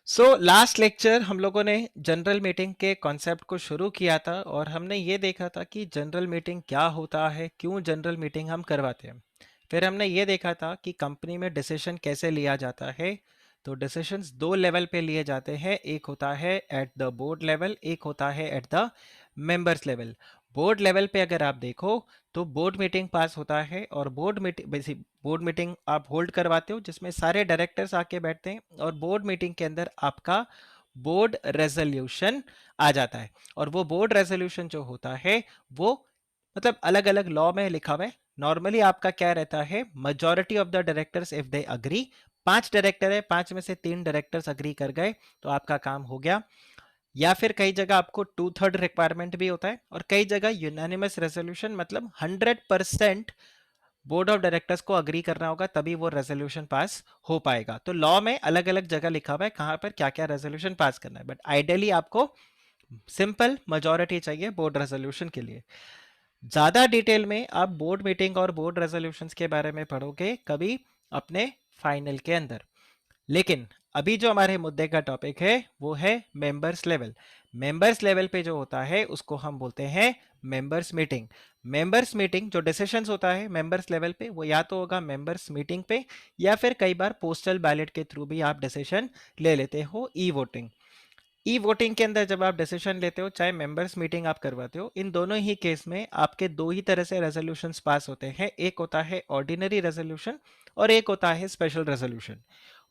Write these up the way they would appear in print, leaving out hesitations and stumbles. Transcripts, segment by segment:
Last lecture हम लोगों ने जनरल मीटिंग के कॉन्सेप्ट को शुरू किया था और हमने ये देखा था कि जनरल मीटिंग क्या होता है, क्यों जनरल मीटिंग हम करवाते हैं। फिर हमने ये देखा था कि कंपनी में डिसीजन कैसे लिया जाता है। तो डिसीजंस दो लेवल पे लिए जाते हैं, एक होता है एट द बोर्ड लेवल, एक होता है at the members level. Board level पे अगर आप देखो तो बोर्ड मीटिंग पास होता है और बोर्ड मीटिंग आप होल्ड करवाते हो जिसमें सारे डायरेक्टर्स आके बैठते हैं और बोर्ड मीटिंग के अंदर आपका बोर्ड रेजोल्यूशन आ जाता है। और वो बोर्ड रेजोल्यूशन जो होता है वो मतलब अलग अलग लॉ में लिखा हुआ है। नॉर्मली आपका क्या रहता है, majority of the directors if they agree, पांच डायरेक्टर है, पांच में से तीन डायरेक्टर्स अग्री कर गए तो आपका काम हो गया। या फिर कई जगह आपको 2/3 रिक्वायरमेंट भी होता है और कई जगह यूनानिमस रेजोल्यूशन, मतलब 100% बोर्ड ऑफ डायरेक्टर्स को अग्री करना होगा तभी वो रेजोल्यूशन पास हो पाएगा। तो लॉ में अलग अलग जगह लिखा हुआ है कहां पर क्या क्या रेजोल्यूशन पास करना है, बट आइडियली आपको सिंपल मेजॉरिटी चाहिए बोर्ड रेजोल्यूशन के लिए। ज्यादा डिटेल में आप बोर्ड मीटिंग और बोर्ड रेजोल्यूशंस के बारे में पढ़ोगे कभी अपने फाइनल के अंदर। लेकिन अभी जो हमारे मुद्दे का टॉपिक है वो है मेंबर्स लेवल। मेंबर्स लेवल पे जो होता है उसको हम बोलते हैं मेंबर्स मीटिंग। मेंबर्स मीटिंग जो डिसीजंस होता है मेंबर्स लेवल पे वो या तो होगा मेंबर्स मीटिंग पे या फिर कई बार पोस्टल बैलेट के थ्रू भी आप डिसीजन ले लेते हो, ई वोटिंग। ई वोटिंग के अंदर जब आप डिसीजन लेते हो चाहे मेंबर्स मीटिंग आप करवाते हो, इन दोनों ही केस में आपके दो ही तरह से रेजोल्यूशंस पास होते हैं। एक होता है ऑर्डिनरी रेजोल्यूशन और एक होता है स्पेशल रेजोल्यूशन।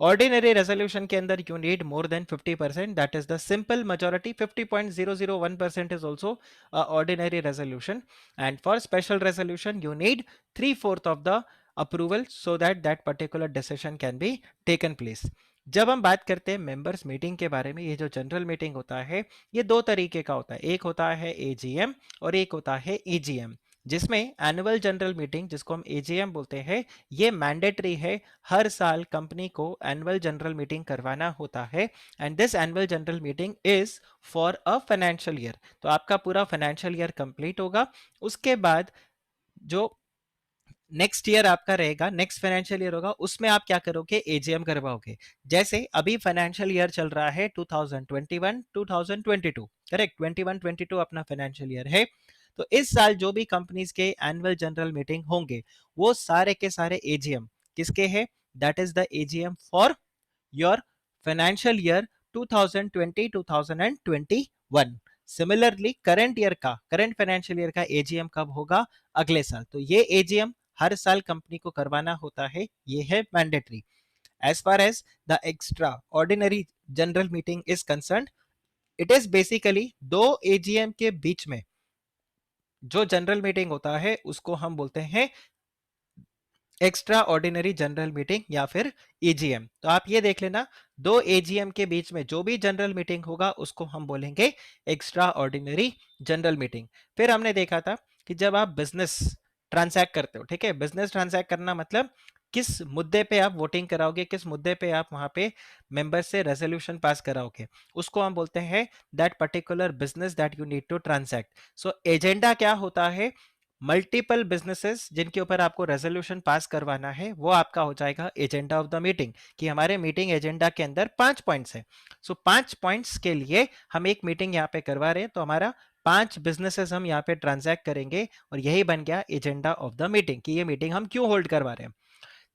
ऑर्डिनरी रेजोल्यूशन के अंदर you need more than 50%, that is the simple majority. 50.001% is also ordinary resolution. And for special resolution you need 3/4 of the approval so that that particular decision can be taken place. जब हम बात करते हैं members meeting के बारे में, ये जो जनरल मीटिंग होता है ये दो तरीके का होता है। एक होता है एजीएम और एक होता है ईजीएम, जिसमें एनुअल जनरल मीटिंग जिसको हम एजीएम बोलते हैं ये मैंडेटरी है। हर साल कंपनी को एनुअल जनरल मीटिंग करवाना होता है and this annual general meeting is for a financial year. तो आपका पूरा फाइनेंशियल ईयर कंप्लीट होगा, उसके बाद जो नेक्स्ट ईयर आपका रहेगा, नेक्स्ट फाइनेंशियल ईयर होगा, उसमें आप क्या करोगे, एजीएम करवाओगे। जैसे अभी फाइनेंशियल ईयर चल रहा है 2021 2022, करेक्ट, 21-22 अपना फाइनेंशियल ईयर है। तो इस साल जो भी कंपनीज के एनुअल जनरल मीटिंग होंगे वो सारे के सारे एजीएम किसके हैं, that is the AGM for your financial year 2020-2021। Similarly current year का, करंट फाइनेंशियल ईयर का एजीएम कब होगा, अगले साल। तो ये एजीएम हर साल कंपनी को करवाना होता है, ये है mandatory. As far as the extra ordinary general meeting is concern, it is basically दो एजीएम के बीच में जो जनरल मीटिंग होता है उसको हम बोलते हैं एक्स्ट्रा ऑर्डिनरी जनरल मीटिंग या फिर ईजीएम। तो आप ये देख लेना, दो एजीएम के बीच में जो भी जनरल मीटिंग होगा उसको हम बोलेंगे एक्स्ट्रा ऑर्डिनरी जनरल मीटिंग। फिर हमने देखा था कि जब आप बिजनेस ट्रांसैक्ट करते हो, ठीक है, बिजनेस ट्रांसैक्ट करना मतलब किस मुद्दे पे आप वोटिंग कराओगे, किस मुद्दे पे आप वहां पे मेंबर से रेजोल्यूशन पास कराओगे, उसको हम बोलते हैं that particular business that you need to transact. So agenda क्या होता है, मल्टीपल बिजनेसेस जिनके ऊपर आपको रेजोल्यूशन पास करवाना है वो आपका हो जाएगा एजेंडा ऑफ द मीटिंग। कि हमारे मीटिंग एजेंडा के अंदर 5 पॉइंट्स हैं, सो 5 पॉइंट्स के लिए हम एक मीटिंग यहाँ पे करवा रहे हैं, तो हमारा 5 बिजनेसेस हम यहाँ पे ट्रांजैक्ट करेंगे और यही बन गया एजेंडा ऑफ द मीटिंग कि ये मीटिंग हम क्यों होल्ड करवा रहे हैं।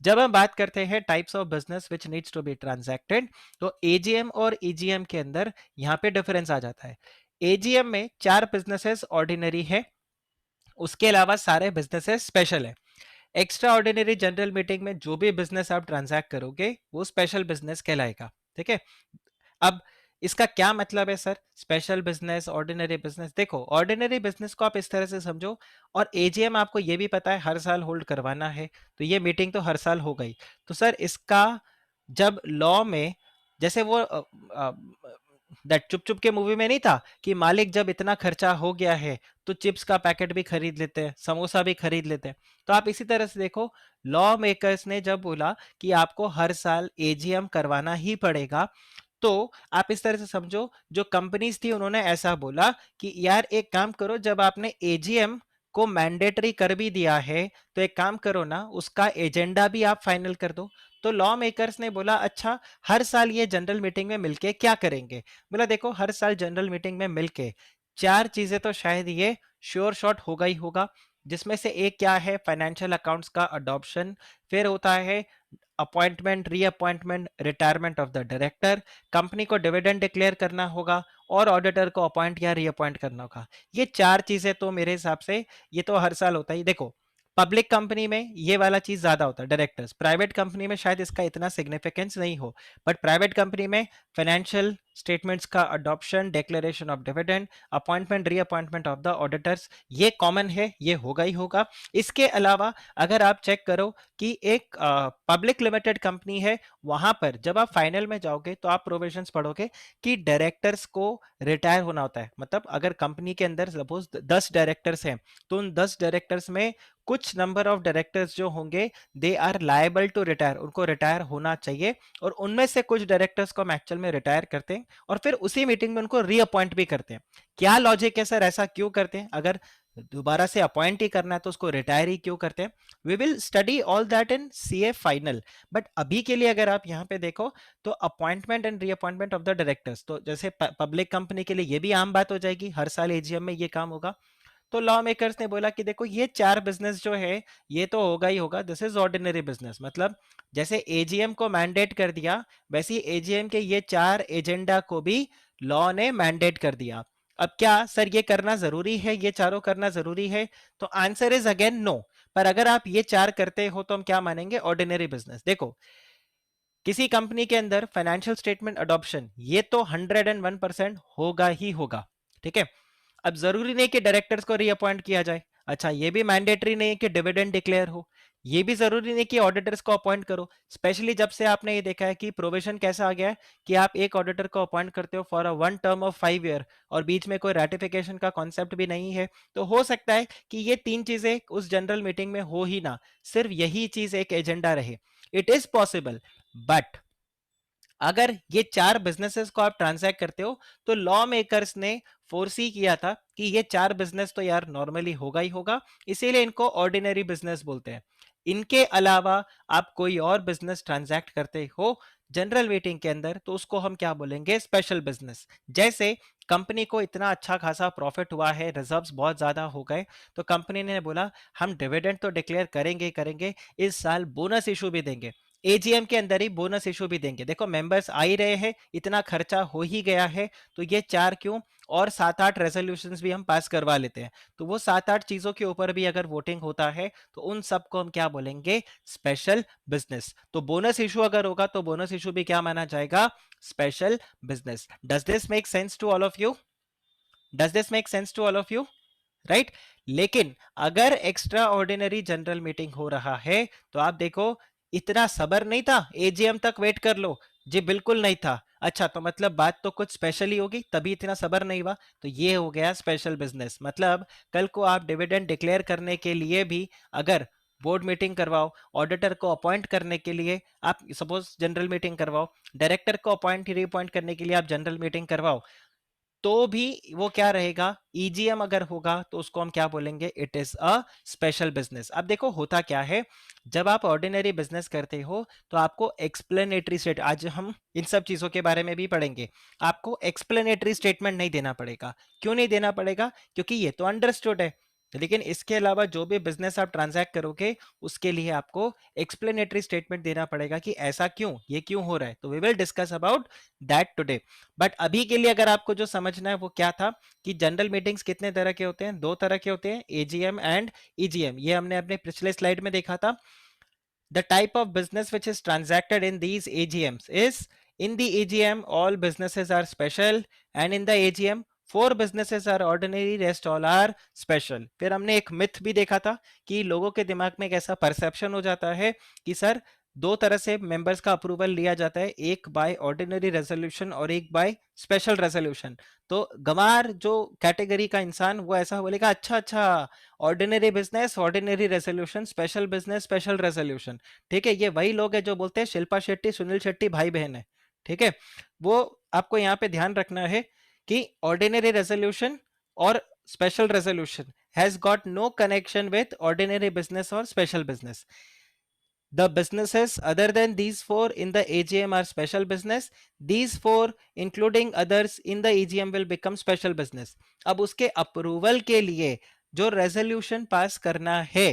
जब हम बात करते हैं types of business which needs to be transacted, तो एजीएम और ईजीएम के अंदर यहाँ पे डिफरेंस आ जाता है। एजीएम में 4 बिजनेसेस ऑर्डिनरी है, उसके अलावा सारे बिजनेसेस स्पेशल है। एक्स्ट्रा ऑर्डिनरी जनरल मीटिंग में जो भी बिजनेस आप ट्रांजैक्ट करोगे वो स्पेशल बिजनेस कहलाएगा, ठीक है। अब इसका क्या मतलब है sir, special business ordinary business? देखो, ऑर्डिनरी बिजनेस को आप इस तरह से समझो, और एजीएम आपको ये भी पता है हर साल होल्ड करवाना है, तो ये मीटिंग तो हर साल हो गई। तो सर इसका जब लॉ में, जैसे वो दैट चुप चुप के मूवी में नहीं था कि मालिक जब इतना खर्चा हो गया है तो चिप्स का पैकेट भी खरीद लेते हैं, समोसा भी खरीद लेते हैं। तो आप इसी तरह से देखो, लॉ मेकर्स ने जब बोला कि आपको हर साल एजीएम करवाना ही पड़ेगा, तो आप इस तरह से समझो जो कंपनीज थी उन्होंने ऐसा बोला कि यार एक काम करो, जब आपने एजीएम को मैंडेटरी कर भी दिया है तो एक काम करो ना, उसका एजेंडा भी आप फाइनल कर दो। तो लॉ मेकर्स ने बोला अच्छा हर साल ये जनरल मीटिंग में मिलके क्या करेंगे। बोला देखो हर साल जनरल मीटिंग में मिलके चार चीजें तो शायद ये श्योर शॉट होगा ही होगा, जिसमें से एक क्या है, फाइनेंशियल अकाउंट्स का अडॉप्शन, फिर होता है appointment, reappointment, retirement of the director, company को डिविडेंड डिक्लेयर करना होगा और ऑडिटर को अपॉइंट या रीअपॉइंट करना होगा। ये चार चीजें तो मेरे हिसाब से ये तो हर साल होता ही। देखो पब्लिक कंपनी में ये वाला चीज ज्यादा होता है, डायरेक्टर्स, प्राइवेट कंपनी में शायद इसका इतना सिग्निफिकेंस नहीं हो, बट प्राइवेट कंपनी में फाइनेंशियल स्टेटमेंट्स का adoption, declaration of dividend, appointment reappointment of the auditors, ये कॉमन है, ये होगा ही होगा। इसके अलावा अगर आप चेक करो कि एक पब्लिक लिमिटेड कंपनी है, वहां पर जब आप फाइनल में जाओगे तो आप प्रोविजंस पढ़ोगे कि डायरेक्टर्स को रिटायर होना होता है। मतलब अगर कंपनी के अंदर सपोज 10 डायरेक्टर्स हैं तो उन 10 डायरेक्टर्स में कुछ नंबर ऑफ डायरेक्टर्स जो होंगे they are liable to retire, उनको रिटायर होना चाहिए, और उनमें से कुछ डायरेक्टर्स को हम एक्चुअल में रिटायर करते हैं और फिर उसी मीटिंग में उनको रीअपॉइंट भी करते हैं। क्या लॉजिक है सर, ऐसा क्यों करते हैं? अगर दोबारा से अपॉइंट ही करना है तो उसको रिटायर ही क्यों करते हैं? We will study all that in CA final, but अभी के लिए अगर आप यहाँ पे देखो तो appointment and reappointment of the directors, तो जैसे पब्लिक कंपनी के लिए ये भी आम बात हो जाएगी, हर साल एजीएम में ये काम होगा। तो लॉ मेकर्स ने बोला कि देखो ये चार बिजनेस जो है ये तो होगा ही होगा, दिस इज ऑर्डिनरी बिजनेस। मतलब जैसे एजीएम को मैंडेट कर दिया वैसे ही एजीएम के ये चार एजेंडा को भी लॉ ने मैंडेट कर दिया। अब क्या सर ये करना जरूरी है, ये चारों करना जरूरी है? तो आंसर इज अगेन नो। पर अगर आप ये चार करते हो तो हम क्या मानेंगे, ऑर्डिनरी बिजनेस। देखो किसी कंपनी के अंदर फाइनेंशियल स्टेटमेंट अडॉप्शन ये तो 101% होगा ही होगा, ठीक है। अब जरूरी नहीं कि डायरेक्टर्स को रीअपॉइंट किया जाए, अच्छा ये भी मैंडेटरी नहीं कि डिविडेंड डिक्लेयर हो, ये भी जरूरी नहीं कि ऑडिटर्स को अपॉइंट करो, स्पेशली जब से आपने ये देखा है कि प्रोविजन कैसा आ गया है कि आप एक ऑडिटर को अपॉइंट करते हो for a one term of 5 year और बीच में कोई रेटिफिकेशन का कॉन्सेप्ट भी नहीं है। तो हो सकता है कि ये तीन चीजें उस जनरल मीटिंग में हो ही ना, सिर्फ यही चीज एक एजेंडा रहे। इट इज पॉसिबल, बट अगर ये चार बिजनेसेस को आप ट्रांजैक्ट करते हो तो लॉ मेकर्स ने फोरसी किया था कि ये चार बिजनेस तो यार नॉर्मली होगा ही होगा, इसीलिए इनको ऑर्डिनरी बिजनेस बोलते हैं। इनके अलावा आप कोई और बिजनेस ट्रांजैक्ट करते हो जनरल मीटिंग के अंदर तो उसको हम क्या बोलेंगे, स्पेशल बिजनेस। जैसे कंपनी को इतना अच्छा खासा प्रॉफिट हुआ है, रिजर्व्स बहुत ज्यादा हो गए, तो कंपनी ने बोला हम डिविडेंड तो डिक्लेयर करेंगे करेंगे, इस साल बोनस इशू भी देंगे, एजीएम के अंदर ही बोनस इशू भी देंगे। देखो मेंबर्स आ ही रहे हैं, इतना खर्चा हो ही गया है, तो ये चार क्यों, और 7-8 रेजोल्यूशंस भी हम पास करवा लेते हैं। तो वो 7-8 चीजों के ऊपर भी अगर वोटिंग होता है तो उन सबको हम क्या बोलेंगे, स्पेशल बिजनेस। तो बोनस इशू अगर होगा तो बोनस इशू भी क्या माना जाएगा, special business. Does this make sense to all of you? Does this make sense to all of you? Right. लेकिन अगर एक्स्ट्रा ऑर्डिनरी जनरल मीटिंग हो रहा है तो आप देखो इतना सबर नहीं था, एजीएम तक वेट कर लो, जी बिल्कुल नहीं था। अच्छा तो मतलब बात तो कुछ स्पेशल ही होगी तभी इतना सबर नहीं हुआ, तो ये हो गया स्पेशल बिजनेस। मतलब कल को आप डिविडेंड डिक्लेयर करने के लिए भी अगर बोर्ड मीटिंग करवाओ, ऑडिटर को अपॉइंट करने के लिए आप सपोज जनरल मीटिंग करवाओ, डायरेक्टर को अपॉइंट रीअपॉइंट करने के लिए आप जनरल मीटिंग करवाओ, तो भी वो क्या रहेगा, ईजीएम अगर होगा तो उसको हम क्या बोलेंगे, it is a special business. अब देखो होता क्या है, जब आप ऑर्डिनरी बिजनेस करते हो तो आपको एक्सप्लेनेटरी स्टेट, आज हम इन सब चीजों के बारे में भी पढ़ेंगे, आपको एक्सप्लेनेटरी स्टेटमेंट नहीं देना पड़ेगा। क्यों नहीं देना पड़ेगा, क्योंकि ये तो अंडरस्टूड है। लेकिन इसके अलावा जो भी बिजनेस आप ट्रांजैक्ट करोगे उसके लिए आपको एक्सप्लेनेटरी स्टेटमेंट देना पड़ेगा कि ऐसा क्यों, ये क्यों हो रहा है। तो we will discuss about that today. But अभी के लिए अगर आपको जो समझना है वो क्या था कि जनरल मीटिंग्स कितने तरह के होते हैं, दो तरह के होते हैं, एजीएम एंड ईजीएम। ये हमने अपने पिछले स्लाइड में देखा था। The type of business which is transacted in these AGMs is, in the AGM all businesses are special and in the AGM four businesses are ordinary, rest all are special। फिर हमने एक myth भी देखा था कि लोगों के दिमाग में एक ऐसा परसेप्शन हो जाता है कि सर दो तरह से मेंबर्स का अप्रूवल लिया जाता है, एक बाय ऑर्डिनरी रेजोल्यूशन और एक बाय स्पेशल रेजोल्यूशन। तो गंवार जो कैटेगरी का इंसान वो ऐसा बोलेगा अच्छा अच्छा, ordinary business ordinary resolution, special business special resolution. ठीक है, ये वही लोग हैं जो बोलते हैं शिल्पा शेट्टी सुनील शेट्टी भाई बहन है। ठीक है, वो आपको यहाँ पे ध्यान रखना है कि ऑर्डिनरी रेजोल्यूशन और special resolution has got no connection with ordinary business और special business. The businesses other than these four in the AGM are special business. These four including others in the AGM will become special business. अब उसके approval के लिए जो resolution pass करना है,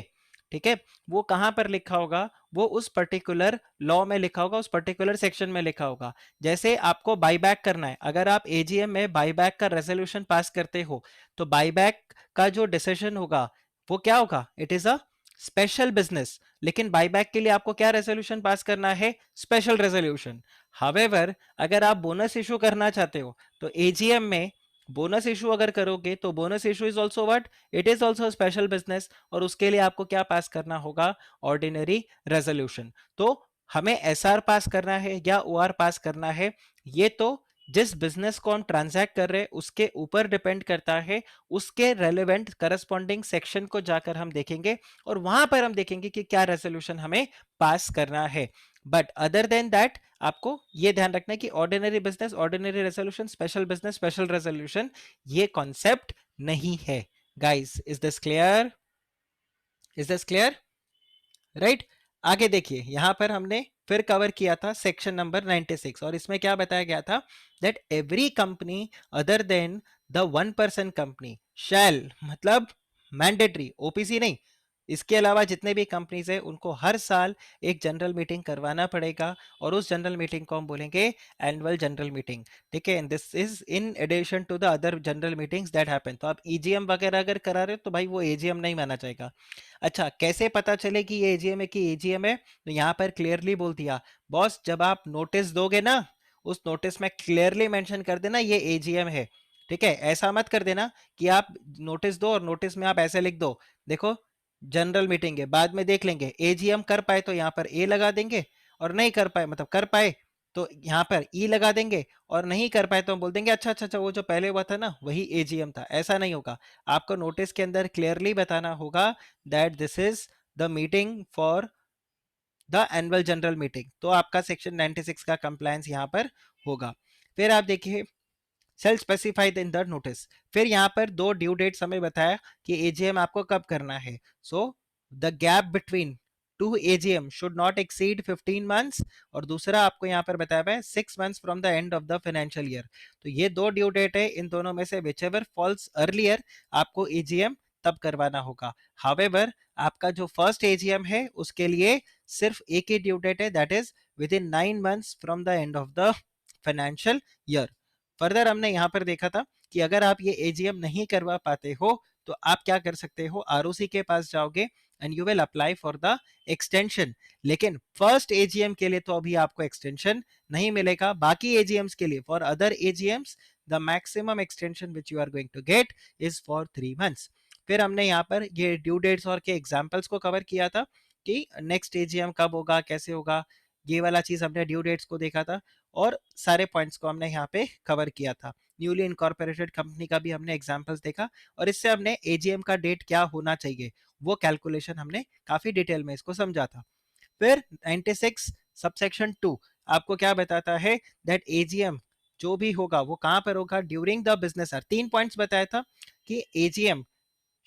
ठीक है, वो कहां पर लिखा होगा? वो उस पर्टिकुलर लॉ में लिखा होगा, उस पर्टिकुलर सेक्शन में लिखा होगा। जैसे आपको बाईबैक करना है, अगर आप एजीएम में बाईबैक का रेजोल्यूशन पास करते हो तो बाईबैक का जो डिसीजन होगा वो क्या होगा? It is a special business. लेकिन बाईबैक के लिए आपको क्या रेजोल्यूशन पास करना है? Special resolution. हावेवर अगर आप बोनस इशू करना चाहते हो तो एजीएम में बोनस इशू अगर करोगे तो bonus issue is also what? It is also special business, और उसके लिए आपको क्या पास करना होगा? Ordinary resolution. तो हमें एसआर पास करना है या ओआर पास करना है, ये तो जिस बिजनेस को हम ट्रांजैक्ट कर रहे हैं उसके ऊपर डिपेंड करता है। उसके रेलेवेंट करस्पॉन्डिंग सेक्शन को जाकर हम देखेंगे और वहां पर हम देखेंगे कि क्या रेजोल्यूशन हमें पास करना है। बट अदर देन दैट आपको ये ध्यान रखना है कि ordinary business ordinary resolution, special business special resolution, ये कॉन्सेप्ट नहीं है। Guys, is this clear? Is this clear? Right? आगे देखिए, यहां पर हमने फिर कवर किया था सेक्शन नंबर 96, और इसमें क्या बताया गया था? That every company other than the one person company shall, मतलब मैंडेटरी, ओपीसी नहीं, इसके अलावा जितने भी कंपनीज है उनको हर साल एक जनरल मीटिंग करवाना पड़ेगा, और उस जनरल मीटिंग को हम बोलेंगे एनुअल जनरल मीटिंग। ठीक है, this is in addition to the other general meetings that happen. तो आप ईजीएम वगैरह अगर करा रहे हो तो भाई वो एजीएम नहीं माना जाएगा। अच्छा, कैसे पता चले कि ये एजीएम है कि एजीएम है? तो यहाँ पर क्लियरली बोल दिया, बॉस जब आप नोटिस दोगे ना, उस नोटिस में क्लियरली मेंशन कर देना ये एजीएम है। ठीक है, ऐसा मत कर देना कि आप नोटिस दो और नोटिस में आप ऐसे लिख दो, देखो जनरल मीटिंग है बाद में देख लेंगे, एजीएम कर पाए तो यहाँ पर ए लगा देंगे, और नहीं कर पाए मतलब कर पाए तो यहाँ पर ई लगा देंगे, और नहीं कर पाए तो हम बोल देंगे अच्छा अच्छा अच्छा वो जो पहले हुआ था ना वही एजीएम था। ऐसा नहीं होगा। आपको नोटिस के अंदर क्लियरली बताना होगा that this is the meeting for the annual general meeting. तो आपका सेक्शन 96 का कंप्लायंस यहाँ पर होगा। फिर आप देखिए, sale specified in the notice. फिर यहाँ पर दो ड्यू डेट्स हमें बताया कि एजीएम आपको कब करना है। So the gap between two AGM should not exceed 15 months, और दूसरा आपको यहाँ पर बताया है 6 months from the end of the financial year. तो ये दो ड्यू डेट है, इन दोनों में से विच एवर फॉल्स अर्लियर आपको एजीएम तब करवाना होगा। हावेवर आपका जो फर्स्ट एजीएम है उसके लिए सिर्फ एक ही ड्यू डेट है, that is with in 9 months from the end of the financial year. Further हमने यहाँ पर देखा था कि अगर आप ये एजीएम नहीं करवा पाते हो तो आप क्या कर सकते हो? आरओसी के पास जाओगे and you will apply for the extension. लेकिन फर्स्ट एजीएम के लिए तो अभी आपको एक्सटेंशन नहीं मिलेगा। बाकी एजीएम्स के लिए, for other AGMs, the maximum extension which you are going to get is for 3 months. फिर हमने यहाँ पर ये ड्यू डेट्स और के एग्जाम्पल्स को कवर किया था कि नेक्स्ट एजीएम कब होगा, कैसे होगा, ये वाला चीज हमने ड्यू डेट्स को देखा था, और सारे पॉइंट्स को हमने यहाँ पे कवर किया था। न्यूली इनकॉर्पोरेटेड कंपनी का भी हमने एग्जांपल्स देखा, और इससे हमने एजीएम का डेट क्या होना चाहिए वो कैलकुलेशन हमने काफी डिटेल में इसको समझा था। फिर 96 सबसेक्शन 2 आपको क्या बताता है? दैट एजीएम जो भी होगा वो कहां पर होगा? During the business hour. 3 points बताया था कि AGM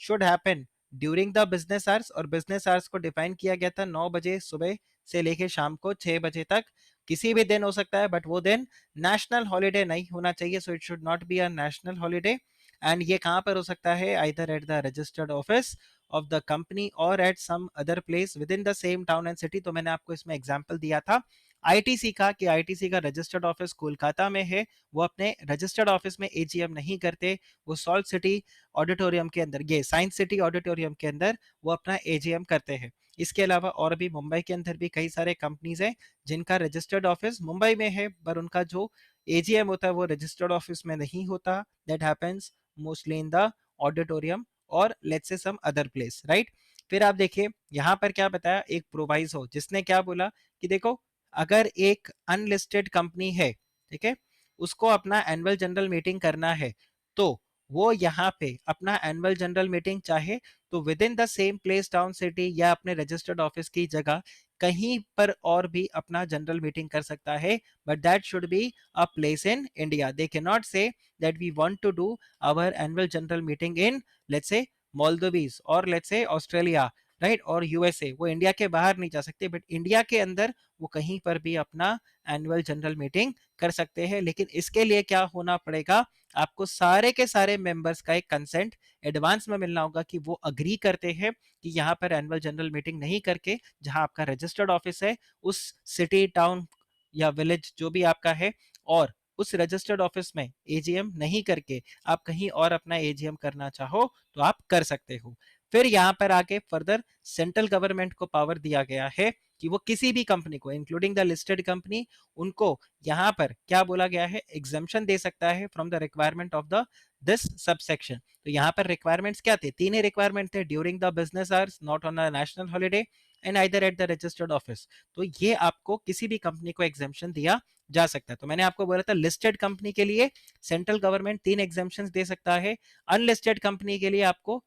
should happen during the business hours, और बिजनेस आवर्स को डिफाइन किया गया था 9 बजे सुबह से लेके शाम को 6 बजे तक। किसी भी दिन हो सकता है, बट वो दिन नेशनल हॉलिडे नहीं होना चाहिए, so it should not be a national holiday. And ये कहां पर हो सकता है? Either at the registered office of the company और at some other place within the same town and city. तो मैंने आपको इसमें एग्जांपल दिया था आईटीसी का, कि आईटीसी का रजिस्टर्ड ऑफिस कोलकाता में है, वो अपने रजिस्टर्ड ऑफिस में एजीएम नहीं करते, वो सॉल्ट सिटी ऑडिटोरियम के अंदर, ये साइंस सिटी ऑडिटोरियम के अंदर वो अपना एजीएम करते हैं। इसके अलावा और भी मुंबई के अंदर भी कई सारे कंपनीज हैं जिनका रजिस्टर्ड ऑफिस मुंबई में है, पर उनका जो एजीएम होता है वो रजिस्टर्ड ऑफिस में नहीं होता। That happens mostly in the auditorium और let's say some other place, right? फिर आप देखिए यहाँ पर क्या बताया, एक प्रोवाइजो जिसने क्या बोला कि देखो, अगर एक अनलिस्टेड कंपनी है, ठीक है, उसको अपना एनुअल जनरल मीटिंग करना है, तो वो यहाँ पे अपना एनुअल जनरल मीटिंग चाहे तो with in the same place town city या अपने रजिस्टर्ड ऑफिस की जगह कहीं पर और भी अपना जनरल मीटिंग कर सकता है, but that should be a place in India. They can not say that we want to do our annual general meeting in let's say Maldives or let's say Australia, right, और USA, वो India के बाहर नहीं जा सकते, but India के अंदर वो कहीं पर भी अपना एनुअल जनरल मीटिंग कर सकते हैं। लेकिन इसके लिए क्या होना पड़ेगा, आपको सारे के सारे मेंबर्स का एक कंसेंट एडवांस में मिलना होगा कि वो अग्री करते हैं कि यहाँ पर एनुअल जनरल मीटिंग नहीं करके, जहां आपका रजिस्टर्ड ऑफिस है उस सिटी, टाउन या विलेज जो भी आपका है, और उस रजिस्टर्ड ऑफिस में एजीएम नहीं करके आप कहीं और अपना एजीएम करना चाहो तो आप कर सकते हो। फिर यहाँ पर आगे फर्दर सेंट्रल गवर्नमेंट को पावर दिया गया है कि वो किसी भी कंपनी को, इंक्लूडिंग द लिस्टेड कंपनी, उनको यहाँ पर क्या बोला गया है, एग्जेम्पशन दे सकता है from the requirement of the this subsection. तो यहाँ पर रिक्वायरमेंट्स क्या थे, तीन ही रिक्वायरमेंट थे, during the business hours, not on a national holiday, and either at the registered office. तो ये आपको किसी भी कंपनी को एग्जेम्पशन दिया जा सकता है। तो मैंने आपको बोला था लिस्टेड कंपनी के लिए सेंट्रल गवर्नमेंट तीन एग्जेम्पशन दे सकता है, अनलिस्टेड कंपनी के लिए आपको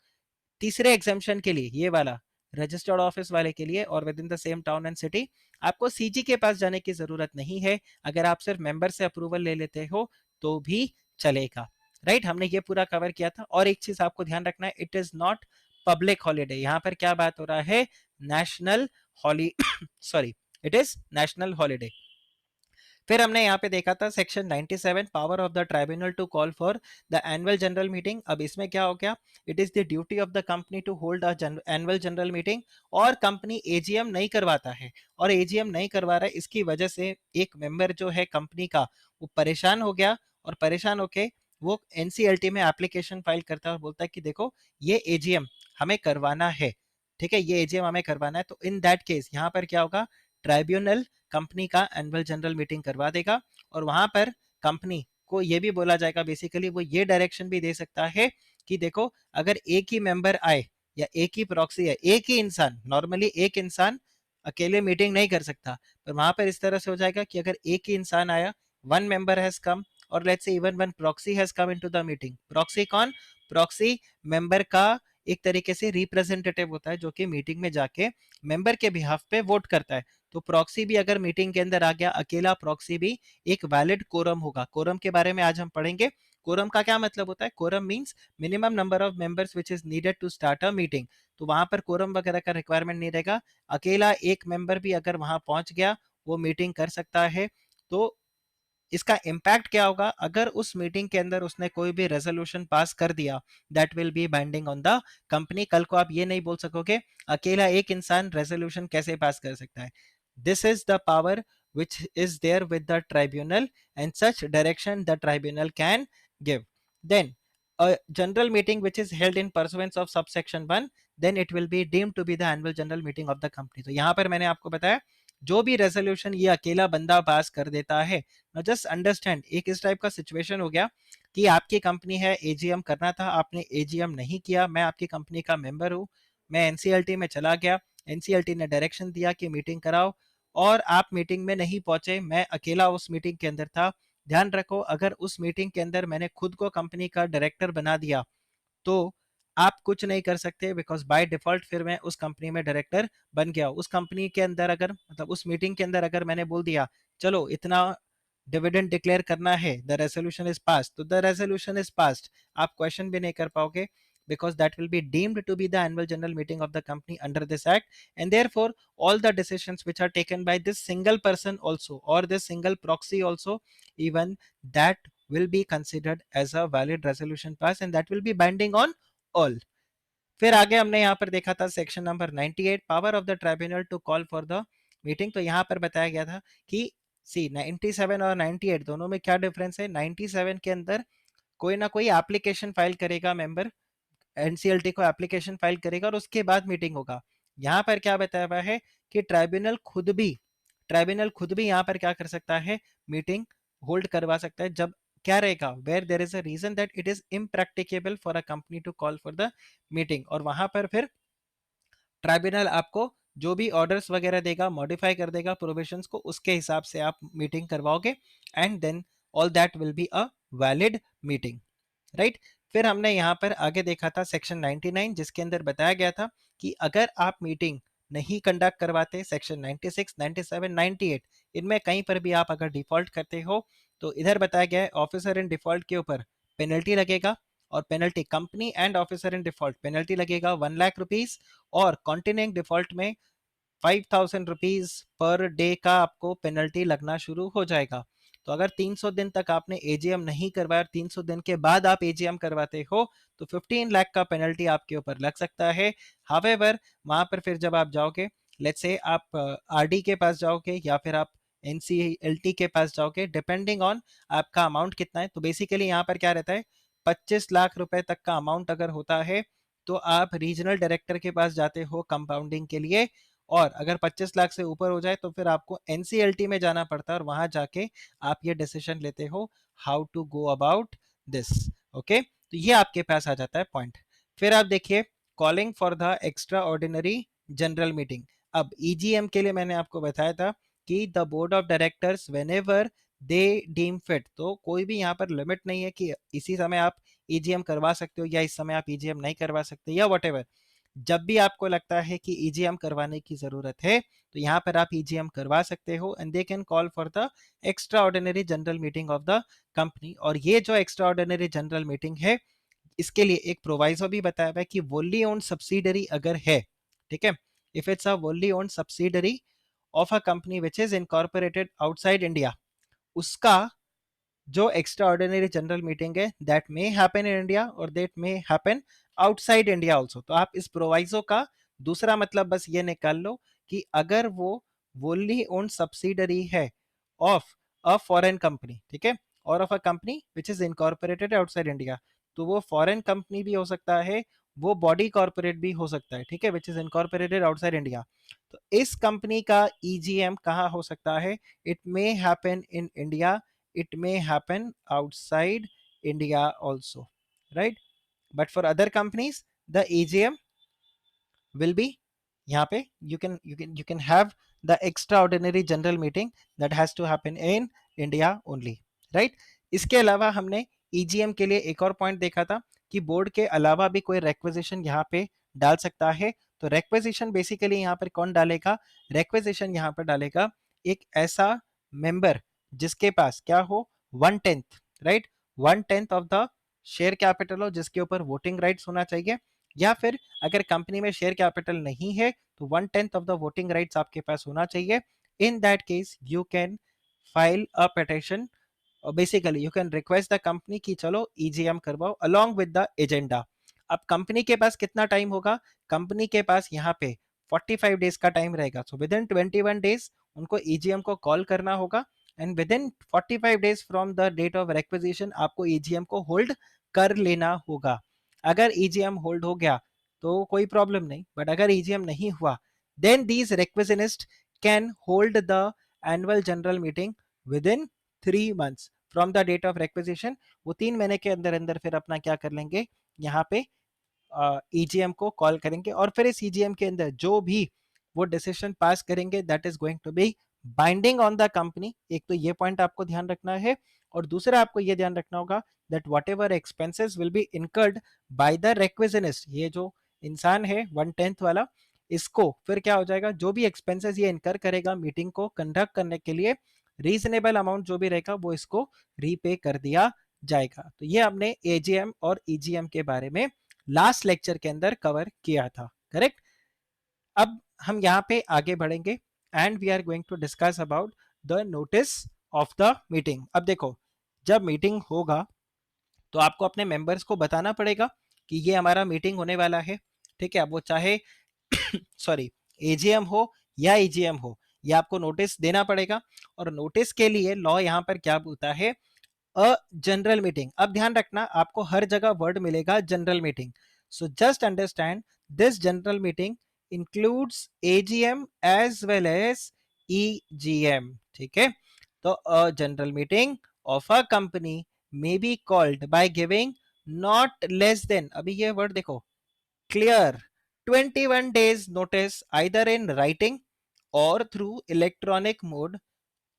तीसरे एग्जामेशन के लिए, ये वाला रजिस्टर्ड ऑफिस वाले के लिए और with in the same town and city, आपको सीजी के पास जाने की जरूरत नहीं है। अगर आप सिर्फ मेंबर से अप्रूवल ले लेते हो तो भी चलेगा। राइट, हमने ये पूरा कवर किया था। और एक चीज आपको ध्यान रखना है, it is not public holiday. यहाँ पर क्या बात हो रहा है, national holy sorry, it is national holiday. फिर हमने यहाँ पे देखा था section 97, power of the tribunal to call for the annual general meeting. अब इसमें क्या हो गया, it is the duty of the company to hold a annual general meeting, और कंपनी एजीएम नहीं करवाता है, और एजीएम नहीं करवा रहा है, इसकी वजह से एक मेंबर जो है कंपनी का वो परेशान हो गया, और परेशान होके वो एनसीएलटी में एप्लीकेशन फाइल करता है और बोलता है कि देखो ये एजीएम हमें करवाना है, ठीक है, ये एजीएम हमें करवाना है। तो इन दैट केस यहाँ पर क्या होगा, ट्राइब्यूनल कंपनी का एनुअल जनरल मीटिंग करवा देगा, और वहां पर कंपनी को ये भी बोला जाएगा, बेसिकली वो ये डायरेक्शन भी दे सकता है कि देखो अगर एक ही मेंबर आए या एक ही प्रॉक्सी है, एक ही इंसान, नॉर्मली एक इंसान अकेले मीटिंग नहीं कर सकता, पर वहां पर इस तरह से हो जाएगा कि अगर एक ही इंसान आया, वन मेंबर हैज कम, और let's say even one proxy has come into the meeting. Proxy कौन, प्रॉक्सी मेंबर का एक तरीके से रिप्रेजेंटेटिव होता है, जो कि मीटिंग में जाके मेंबर के बिहाफ पे वोट करता है। तो प्रॉक्सी भी अगर मीटिंग के अंदर आ गया, अकेला प्रॉक्सी भी एक वैलिड कोरम होगा। कोरम के बारे में आज हम पढ़ेंगे। कोरम का क्या मतलब होता है, quorum means minimum number of members which is needed to start a meeting. तो वहां पर कोरम वगैरह का रिक्वायरमेंट नहीं रहेगा, अकेला एक मेंबर भी अगर वहां पहुंच गया वो मीटिंग कर सकता है। तो इसका इम्पैक्ट क्या होगा, अगर उस मीटिंग के अंदर उसने कोई भी रेजोल्यूशन पास कर दिया, that will B binding on the company. कल को आप ये नहीं बोल सकोगे अकेला एक इंसान रेजोल्यूशन कैसे पास कर सकता है। This is the power which is there with the tribunal, and such direction the tribunal can give. Then a general meeting which is held in pursuance of subsection 1, then it will be deemed to be the annual general meeting of the company. तो यहाँ पर मैंने आपको बताया जो भी resolution ये अकेला बंदा पास कर देता है, ना जस्ट अंडरस्टैंड, एक इस टाइप का सिचुएशन हो गया कि आपकी कंपनी है, एजीएम करना था, आपने एजीएम नहीं किया, मैं आपकी कंपनी का मेंबर हूँ, मैं एनसीएलटी में चला गया, एनसीएलटी ने डायरेक्शन दिया कि मीटिंग कराओ, और आप मीटिंग में नहीं पहुंचे, मैं अकेला उस मीटिंग के अंदर था। ध्यान रखो, अगर उस मीटिंग के अंदर मैंने खुद को कंपनी का डायरेक्टर बना दिया तो आप कुछ नहीं कर सकते, बिकॉज बाय डिफॉल्ट फिर मैं उस कंपनी में डायरेक्टर बन गया। उस कंपनी के अंदर अगर, मतलब उस मीटिंग के अंदर अगर मैंने बोल दिया चलो इतना डिविडेंड डिक्लेयर करना है, द रेजोल्यूशन इज पास, तो द रेजोल्यूशन इज पास्ड, आप क्वेश्चन भी नहीं कर पाओगे, because that will be deemed to be the annual general meeting of the company under this act, and therefore all the decisions which are taken by this single person also, or this single proxy also, even that will be considered as a valid resolution pass, and that will be binding on all. फिर आगे हमने यहाँ पर देखा था section number 98, power of the tribunal to call for the meeting. तो यहाँ पर बताया गया था कि सी 97 और 98 दोनों में क्या डिफरेंस है। 97 के अंदर कोई ना कोई एप्लीकेशन फाइल करेगा मेंबर, एनसीएलटी को एप्लीकेशन फाइल करेगा और उसके बाद मीटिंग होगा। यहाँ पर क्या बताया हुआ है कि ट्राइब्यूनल खुद भी यहाँ पर क्या कर सकता है, मीटिंग होल्ड करवा सकता है। जब क्या रहेगा, where there is a reason that it is impracticable for a company to call for the meeting, और वहां पर फिर ट्राइब्यूनल आपको जो भी ऑर्डर्स वगैरह देगा, मॉडिफाई कर देगा प्रोविजंस को, उसके हिसाब से आप मीटिंग करवाओगे, and then all that will be a valid meeting. Right, फिर हमने यहाँ पर आगे देखा था सेक्शन 99, जिसके अंदर बताया गया था कि अगर आप मीटिंग नहीं कंडक्ट करवाते, सेक्शन 96, 97, 98, इनमें कहीं पर भी आप अगर डिफॉल्ट करते हो, तो इधर बताया गया है ऑफिसर इन डिफॉल्ट के ऊपर पेनल्टी लगेगा, और penalty company and officer in default penalty लगेगा 1 लाख रुपीज, और कॉन्टिनेंट डिफॉल्ट में 5,000 रुपीज पर डे का आपको पेनल्टी लगना शुरू हो जाएगा। तो अगर 300 दिन तक आपने एजीएम नहीं करवाया, 300 दिन के बाद आप एजीएम करवाते हो, तो 15 लाख का पेनल्टी आपके ऊपर लग सकता है। हावेवर वहां पर फिर जब आप जाओगे, लेट्स से आप आरडी के पास जाओगे या फिर आप एनसीएलटी के पास जाओगे, डिपेंडिंग ऑन आपका अमाउंट कितना है। तो बेसिकली यहाँ पर क्या रहता है, 25 लाख रुपए तक का अमाउंट अगर होता है तो आप रीजनल डायरेक्टर के पास जाते हो कंपाउंडिंग के लिए, और अगर 25 लाख से ऊपर हो जाए तो फिर आपको एनसीएलटी में जाना पड़ता है और वहां जाके आप ये डिसीजन लेते हो how to go about this. Okay, तो ये आपके पास आ जाता है पॉइंट। फिर आप देखिए calling for the extra ordinary general meeting. अब ईजीएम के लिए मैंने आपको बताया था कि the board of directors whenever they deem fit, तो कोई भी यहाँ पर लिमिट नहीं है कि इसी समय आप ईजीएम करवा सकते हो या इस समय आप ईजीएम नहीं करवा सकते या वट। जब भी आपको लगता है कि ईजीएम करवाने की जरूरत है तो यहाँ पर आप ईजीएम करवा सकते हो, and they can call for the extra ordinary general meeting of the company. और ये जो एक्स्ट्रा ऑर्डिनरी जनरल मीटिंग है, इसके लिए एक प्रोवाइजो भी बताया हुआ है कि वोली ओन सब्सिडरी अगर है, ठीक है, if it's a wholly owned subsidiary of a company which is incorporated outside India, उसका जो एक्स्ट्रा ऑर्डिनरी जनरल मीटिंग है that may happen in India और that may happen outside India also. तो आप इस प्रोवाइजो का दूसरा मतलब बस ये निकाल लो कि अगर वो वोली ओन सब्सिडरी है ऑफ अ फॉरेन कंपनी, ठीक है, और of a company which is incorporated outside India, तो वो फॉरेन कंपनी भी हो सकता है, वो बॉडी कॉर्पोरेट भी हो सकता है, ठीक है, विच इज इनकॉर्पोरेटेड आउटसाइड इंडिया। तो इस कंपनी का ईजीएम कहाँ हो सकता है, it may happen in India, it may happen outside India also, right? But for other companies, the AGM will be यहाँ पे you can have the extraordinary general meeting that has to happen in India only, right? इसके अलावा हमने EGM के लिए एक और point देखा था कि बोर्ड के अलावा भी कोई रेक्विजिशन यहाँ पे डाल सकता है। तो रेक्विजिशन बेसिकली यहाँ पर कौन डालेगा, रेक्विजिशन यहाँ पर डालेगा एक ऐसा मेंबर जिसके पास क्या हो, 1/10, right, 1/10 of the share capital हो, जिसके ऊपर वोटिंग राइट्स होना चाहिए, या फिर अगर कंपनी में शेयर कैपिटल नहीं है तो 1/10 ऑफ द वोटिंग राइट्स आपके पास होना चाहिए। In that case you can file a petition, और basically you can request the company कि चलो ईजीएम करवाओ अलोंग विद द एजेंडा। अब कंपनी के पास कितना टाइम होगा, कंपनी के पास यहाँ पे 45 डेज का टाइम रहेगा। सो विद इन 21 डेज उनको ईजीएम को कॉल करना होगा, and within 45 days from the date of requisition आपको ईजीएम को होल्ड कर लेना होगा। अगर ईजीएम होल्ड हो गया तो कोई प्रॉब्लम नहीं, बट अगर ईजीएम नहीं हुआ then these requisitionists can hold the annual general meeting within 3 months from the date of requisition. वो 3 महीने के अंदर अंदर फिर अपना क्या कर लेंगे, यहाँ पे ईजीएम को कॉल करेंगे, और फिर इस ईजीएम के अंदर जो भी वो डिसीजन पास करेंगे that is going to be binding on the company. एक तो ये पॉइंट आपको ध्यान रखना है, और दूसरा आपको ये ध्यान रखना होगा that whatever expenses will be incurred by the requisitionist, ये जो इंसान है 1/10 वाला, इसको फिर क्या हो जाएगा, जो भी एक्सपेंसेस ये इनकर करेगा मीटिंग को कंडक्ट करने के लिए, रीजनेबल अमाउंट जो भी रहेगा वो इसको रीपे कर दिया जाएगा। तो ये हमने एजीएम और ईजीएम के बारे में लास्ट लेक्चर के अंदर कवर किया था, करेक्ट। अब हम यहाँ पे आगे बढ़ेंगे and we are going to discuss about the notice of the meeting. अब देखो, जब मीटिंग होगा तो आपको अपने मेंबर्स को बताना पड़ेगा कि ये हमारा मीटिंग होने वाला है, ठीक है। अब वो चाहे सॉरी एजीएम हो या ईजीएम हो, ये आपको नोटिस देना पड़ेगा। और नोटिस के लिए लॉ यहाँ पर क्या बोलता है, अ जनरल मीटिंग। अब ध्यान रखना आपको हर जगह वर्ड मिलेगा general meeting, so just understand this general meeting includes AGM as well as EGM, ठीक है। तो a general meeting of a company may be called by giving not less than, अभी ये वर्ड देखो, clear, 21 days notice either in writing or through electronic mode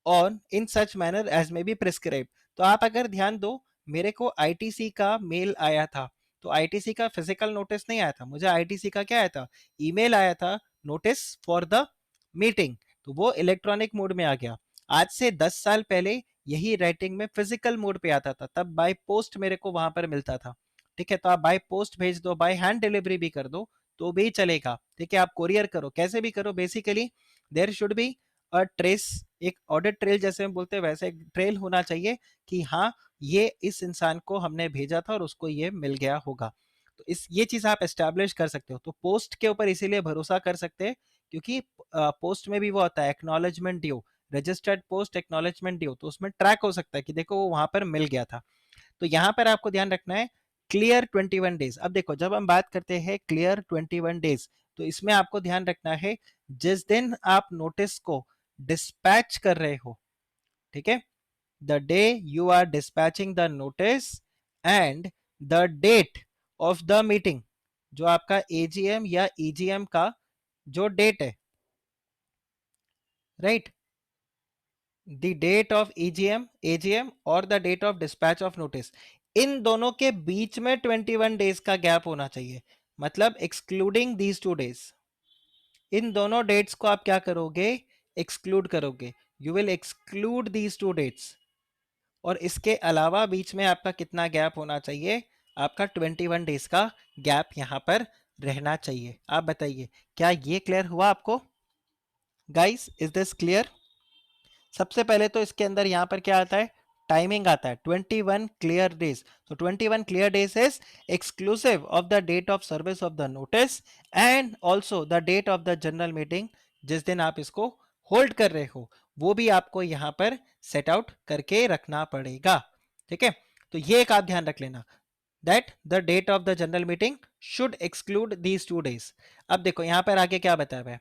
on in such manner as may be prescribe. तो आप अगर ध्यान दो, मेरे को आईटीसी का मेल आया था, तो आईटीसी का फिजिकल नोटिस नहीं आया था, मुझे आईटीसी का क्या आया था, ईमेल आया था, नोटिस फॉर द मीटिंग, तो वो इलेक्ट्रॉनिक मोड में आ गया। आज से 10 साल पहले यही राइटिंग में फिजिकल मोड पे आता था, तब बाय पोस्ट मेरे को वहां पर मिलता था। ठीक है, तो आप बाय पोस्ट भेज दो, बाय हैंड डिलीवरी भी कर दो तो भी चलेगा, ठीक है, आप कोरियर करो, कैसे भी करो, basically there should be a trace, एक ऑडिट ट्रेल जैसे हम बोलते हैं वैसे एक ट्रेल होना चाहिए कि हाँ ये इस इंसान को हमने भेजा था और उसको ये मिल गया होगा। तो इस ये चीज आप एस्टैब्लिश कर सकते हो। तो पोस्ट के ऊपर इसीलिए भरोसा कर सकते हैं क्योंकि पोस्ट में भी वो होता है acknowledgement due, registered post acknowledgement due, तो उसमें ट्रैक हो सकता है कि देखो वो वहां पर मिल गया था। तो यहाँ पर आपको ध्यान रखना है क्लियर 21 डेज। अब देखो जब हम बात करते हैं क्लियर 21 डेज, तो इसमें आपको ध्यान रखना है जिस दिन आप नोटिस को डिस्पैच कर रहे हो, ठीक है, the day you are dispatching the notice and the date of the meeting, जो आपका एजीएम या ईजीएम का जो डेट है, right, the date of EGM AGM और the date of dispatch of notice, इन दोनों के बीच में 21 डेज का गैप होना चाहिए, मतलब एक्सक्लूडिंग दीज 2 डेज। इन दोनों डेट्स को आप क्या करोगे, एक्सक्लूड करोगे, you will exclude these 2 dates. और इसके अलावा बीच में आपका कितना गैप होना चाहिए, आपका 21 डेज का गैप यहां पर रहना चाहिए। आप बताइए क्या ये क्लियर हुआ आपको गाइस, इज दिस क्लियर? सबसे पहले तो इसके अंदर यहां पर क्या आता है, टाइमिंग आता है 21 क्लियर डेज। तो 21 clear days is exclusive of the date of service of the notice and also the date of the general meeting, जिस दिन आप इसको होल्ड कर रहे हो वो भी आपको यहां पर सेट आउट करके रखना पड़ेगा, ठीक है। तो ये एक आप ध्यान रख लेना that the date of the general meeting should exclude these 2 days. अब देखो यहां पर आगे क्या बताया हुआ है,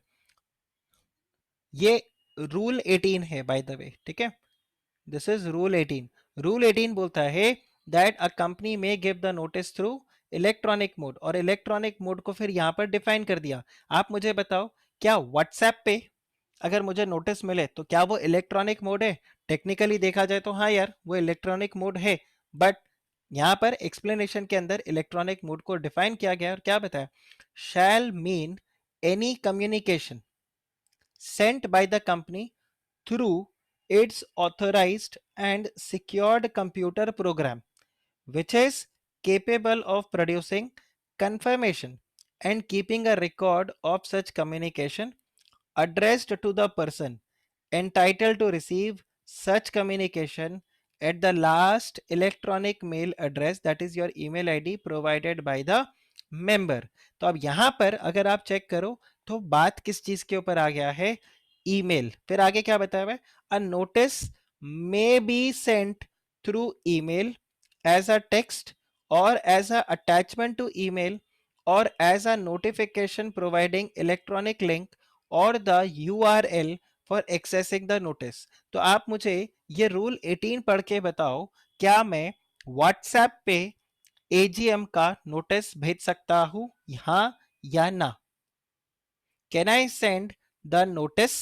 ये रूल 18 है बाय द वे, ठीक है, दिस इज रूल 18। रूल 18 बोलता है दैट अ कंपनी में give the notice through electronic mode, और इलेक्ट्रॉनिक मोड को फिर यहां पर डिफाइन कर दिया। आप मुझे बताओ क्या व्हाट्सएप पे अगर मुझे नोटिस मिले तो क्या वो इलेक्ट्रॉनिक मोड है? टेक्निकली देखा जाए तो हाँ यार वो इलेक्ट्रॉनिक मोड है, बट यहां पर एक्सप्लेनेशन के अंदर इलेक्ट्रॉनिक मोड को डिफाइन किया गया और क्या बताया, shall mean any communication sent by the company through its authorized and secured computer program, which is capable of producing confirmation and keeping a record of such communication addressed to the person entitled to receive such communication at the last electronic mail address, that is your email id provided by the member। तो अब यहां पर अगर आप check करो तो बात किस चीज के ऊपर आ गया है, ईमेल। फिर आगे क्या बताया हुआ है, a notice may be sent through email as a text और as a attachment to email और as a notification providing electronic link और the URL for accessing the notice. तो आप मुझे ये रूल 18 पढ़ के बताओ, क्या मैं व्हाट्सएप पे एजीएम का नोटिस भेज सकता हूं, हाँ या ना? Can I send the notice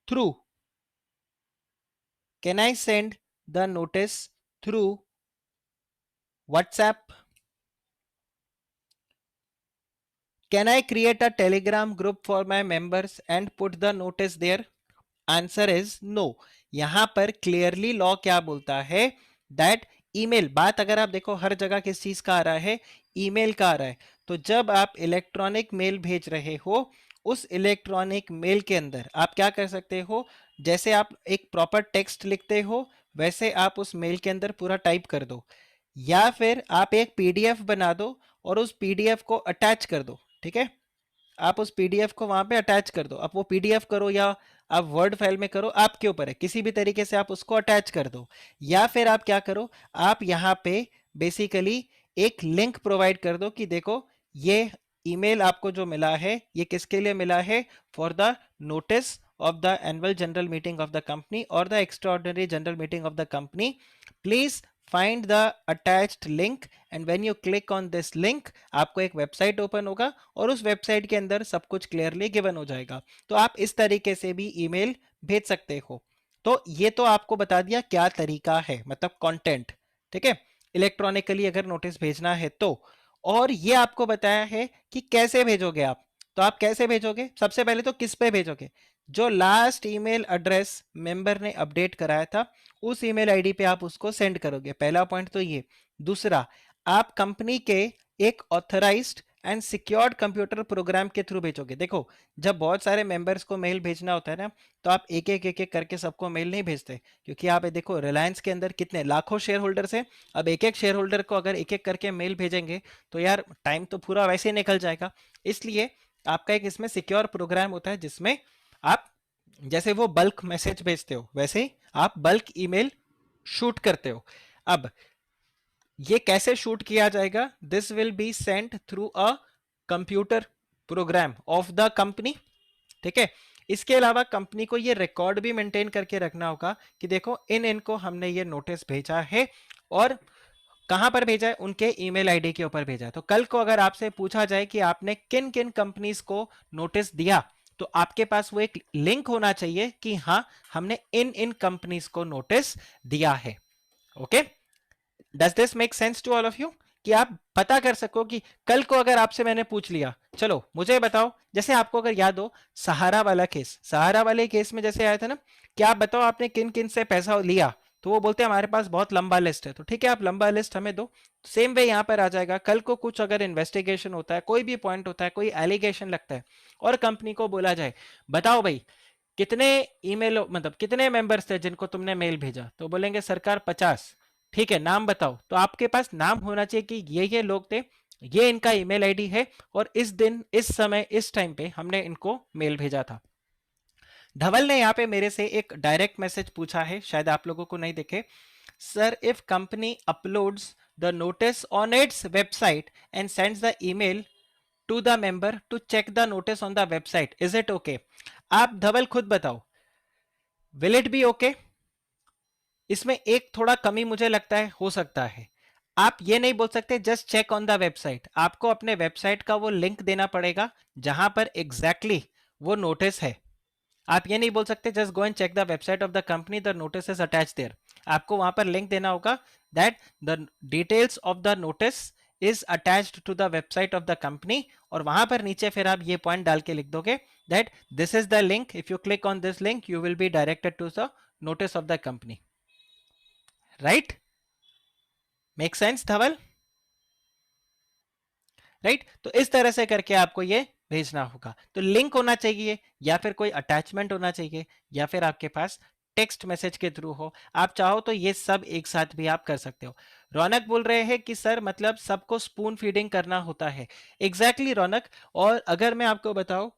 through, can I send the notice through WhatsApp? Can I create a Telegram group for my members and put the notice there? Answer is no. यहां पर clearly law क्या बोलता है that email, बात अगर आप देखो हर जगह किस चीज का आ रहा है, ईमेल का आ रहा है। तो जब आप इलेक्ट्रॉनिक मेल भेज रहे हो उस इलेक्ट्रॉनिक मेल के अंदर आप क्या कर सकते हो, जैसे आप एक प्रॉपर टेक्स्ट लिखते हो वैसे आप उस मेल के अंदर पूरा टाइप कर दो, या फिर आप एक पीडीएफ बना दो और उस पीडीएफ को अटैच कर दो, ठीक है, आप उस पीडीएफ को वहां पे अटैच कर दो। अब वो पीडीएफ करो या आप वर्ड फाइल में करो, आपके ऊपर है, किसी भी तरीके से आप उसको अटैच कर दो। या फिर आप क्या करो, आप यहाँ पे बेसिकली एक लिंक प्रोवाइड कर दो कि देखो ये ईमेल आपको जो मिला है ये किसके लिए मिला है, for the notice of the annual general meeting of the company or the extraordinary general meeting of the company, please find the attached link and when you click on this link आपको एक website open होगा और उस website के अंदर सब कुछ clearly given हो जाएगा। तो आप इस तरीके से भी ईमेल भेज सकते हो। तो ये तो आपको बता दिया क्या तरीका है, मतलब कंटेंट, ठीक है, इलेक्ट्रॉनिकली अगर नोटिस भेजना है तो। और ये आपको बताया है कि कैसे भेजोगे आप। तो आप कैसे भेजोगे, सबसे पहले तो किस पे भेजोगे, जो लास्ट ईमेल एड्रेस मेंबर ने अपडेट कराया था उस ईमेल आईडी पे आप उसको सेंड करोगे, पहला पॉइंट तो ये। दूसरा, आप कंपनी के एक authorised and secured computer program के थ्रू भेजोगे। देखो, जब बहुत सारे मेंबर्स को मेल भेजना होता है ना, तो आप एक एक करके सबको मेल नहीं भेजते, क्योंकि आप देखो रिलायंस के अंदर कितने लाखों शेयर होल्डर्स हैं। अब एक एक शेयर होल्डर को अगर एक एक करके मेल भेजेंगे तो यार टाइम तो पूरा वैसे ही निकल जाएगा। इसलिए आपका एक इसमें सिक्योर प्रोग्राम होता है, जिसमें आप जैसे वो बल्क मैसेज भेजते हो वैसे ही आप बल्क ईमेल शूट करते हो। अब ये कैसे शूट किया जाएगा? This will be sent through a computer program of the company. ठीक है। इसके अलावा कंपनी को ये रिकॉर्ड भी मेंटेन करके रखना होगा कि देखो इन इनको हमने ये नोटिस भेजा है, और कहां पर भेजा है, उनके ईमेल आईडी के ऊपर भेजा है। तो कल को अगर आपसे पूछा जाए कि आपने किन किन कंपनीज को नोटिस दिया, तो आपके पास वो एक लिंक होना चाहिए कि हाँ हमने इन इन कंपनीज को नोटिस दिया है। Okay, does this make sense to all of you? कि आप पता कर सको कि कल को अगर आपसे मैंने पूछ लिया, चलो मुझे बताओ, जैसे आपको अगर याद हो सहारा वाला केस, सहारा वाले केस में जैसे आया था ना कि आप बताओ आपने किन किन से पैसा लिया, तो वो बोलते हैं हमारे पास बहुत लंबा लिस्ट है। तो ठीक है, आप लंबा लिस्ट हमें दो। सेम वे यहां पर आ जाएगा, कल को कुछ अगर इन्वेस्टिगेशन होता है, कोई भी पॉइंट होता है, कोई एलिगेशन लगता है, और कंपनी को बोला जाए बताओ भाई कितने ईमेल, मतलब कितने मेंबर्स थे जिनको तुमने मेल भेजा, तो बोलेंगे सरकार 50। ठीक है, नाम बताओ, तो आपके पास नाम होना चाहिए कि ये लोग थे, ये इनका ईमेल आईडी है, और इस दिन इस समय इस टाइम पे हमने इनको मेल भेजा था। धवल ने यहाँ पे मेरे से एक डायरेक्ट मैसेज पूछा है, शायद आप लोगों को नहीं देखे। Sir, if company uploads the notice on its website and sends the email to the member to check the notice on the website, is it okay? आप धवल खुद बताओ, विल इट बी ओके? इसमें एक थोड़ा कमी मुझे लगता है हो सकता है। आप ये नहीं बोल सकते just check on the website, आपको अपने वेबसाइट का वो लिंक देना पड़ेगा जहां पर एग्जैक्टली exactly वो नोटिस है। आप ये नहीं बोल सकते just go and check the website of the company, the notice is attach there. आपको वहां पर लिंक देना होगा that the details of the notice is attached to the website of the company, और वहां पर नीचे फिर आप ये पॉइंट डाल के लिख दोगे that this is the link, if you click on this link you will be directed to the notice of the company. Right? Make sense Dhaval? Right? तो इस तरह से करके आपको ये भेजना होगा। तो लिंक होना चाहिए, या फिर कोई अटैचमेंट होना चाहिए, या फिर आपके पास टेक्स्ट मैसेज के थ्रू हो। आप चाहो तो ये सब एक साथ भी आप कर सकते हो। रौनक बोल रहे हैं कि सर मतलब सबको स्पून फीडिंग करना होता है। एग्जैक्टली रौनक, और अगर मैं आपको बताऊं,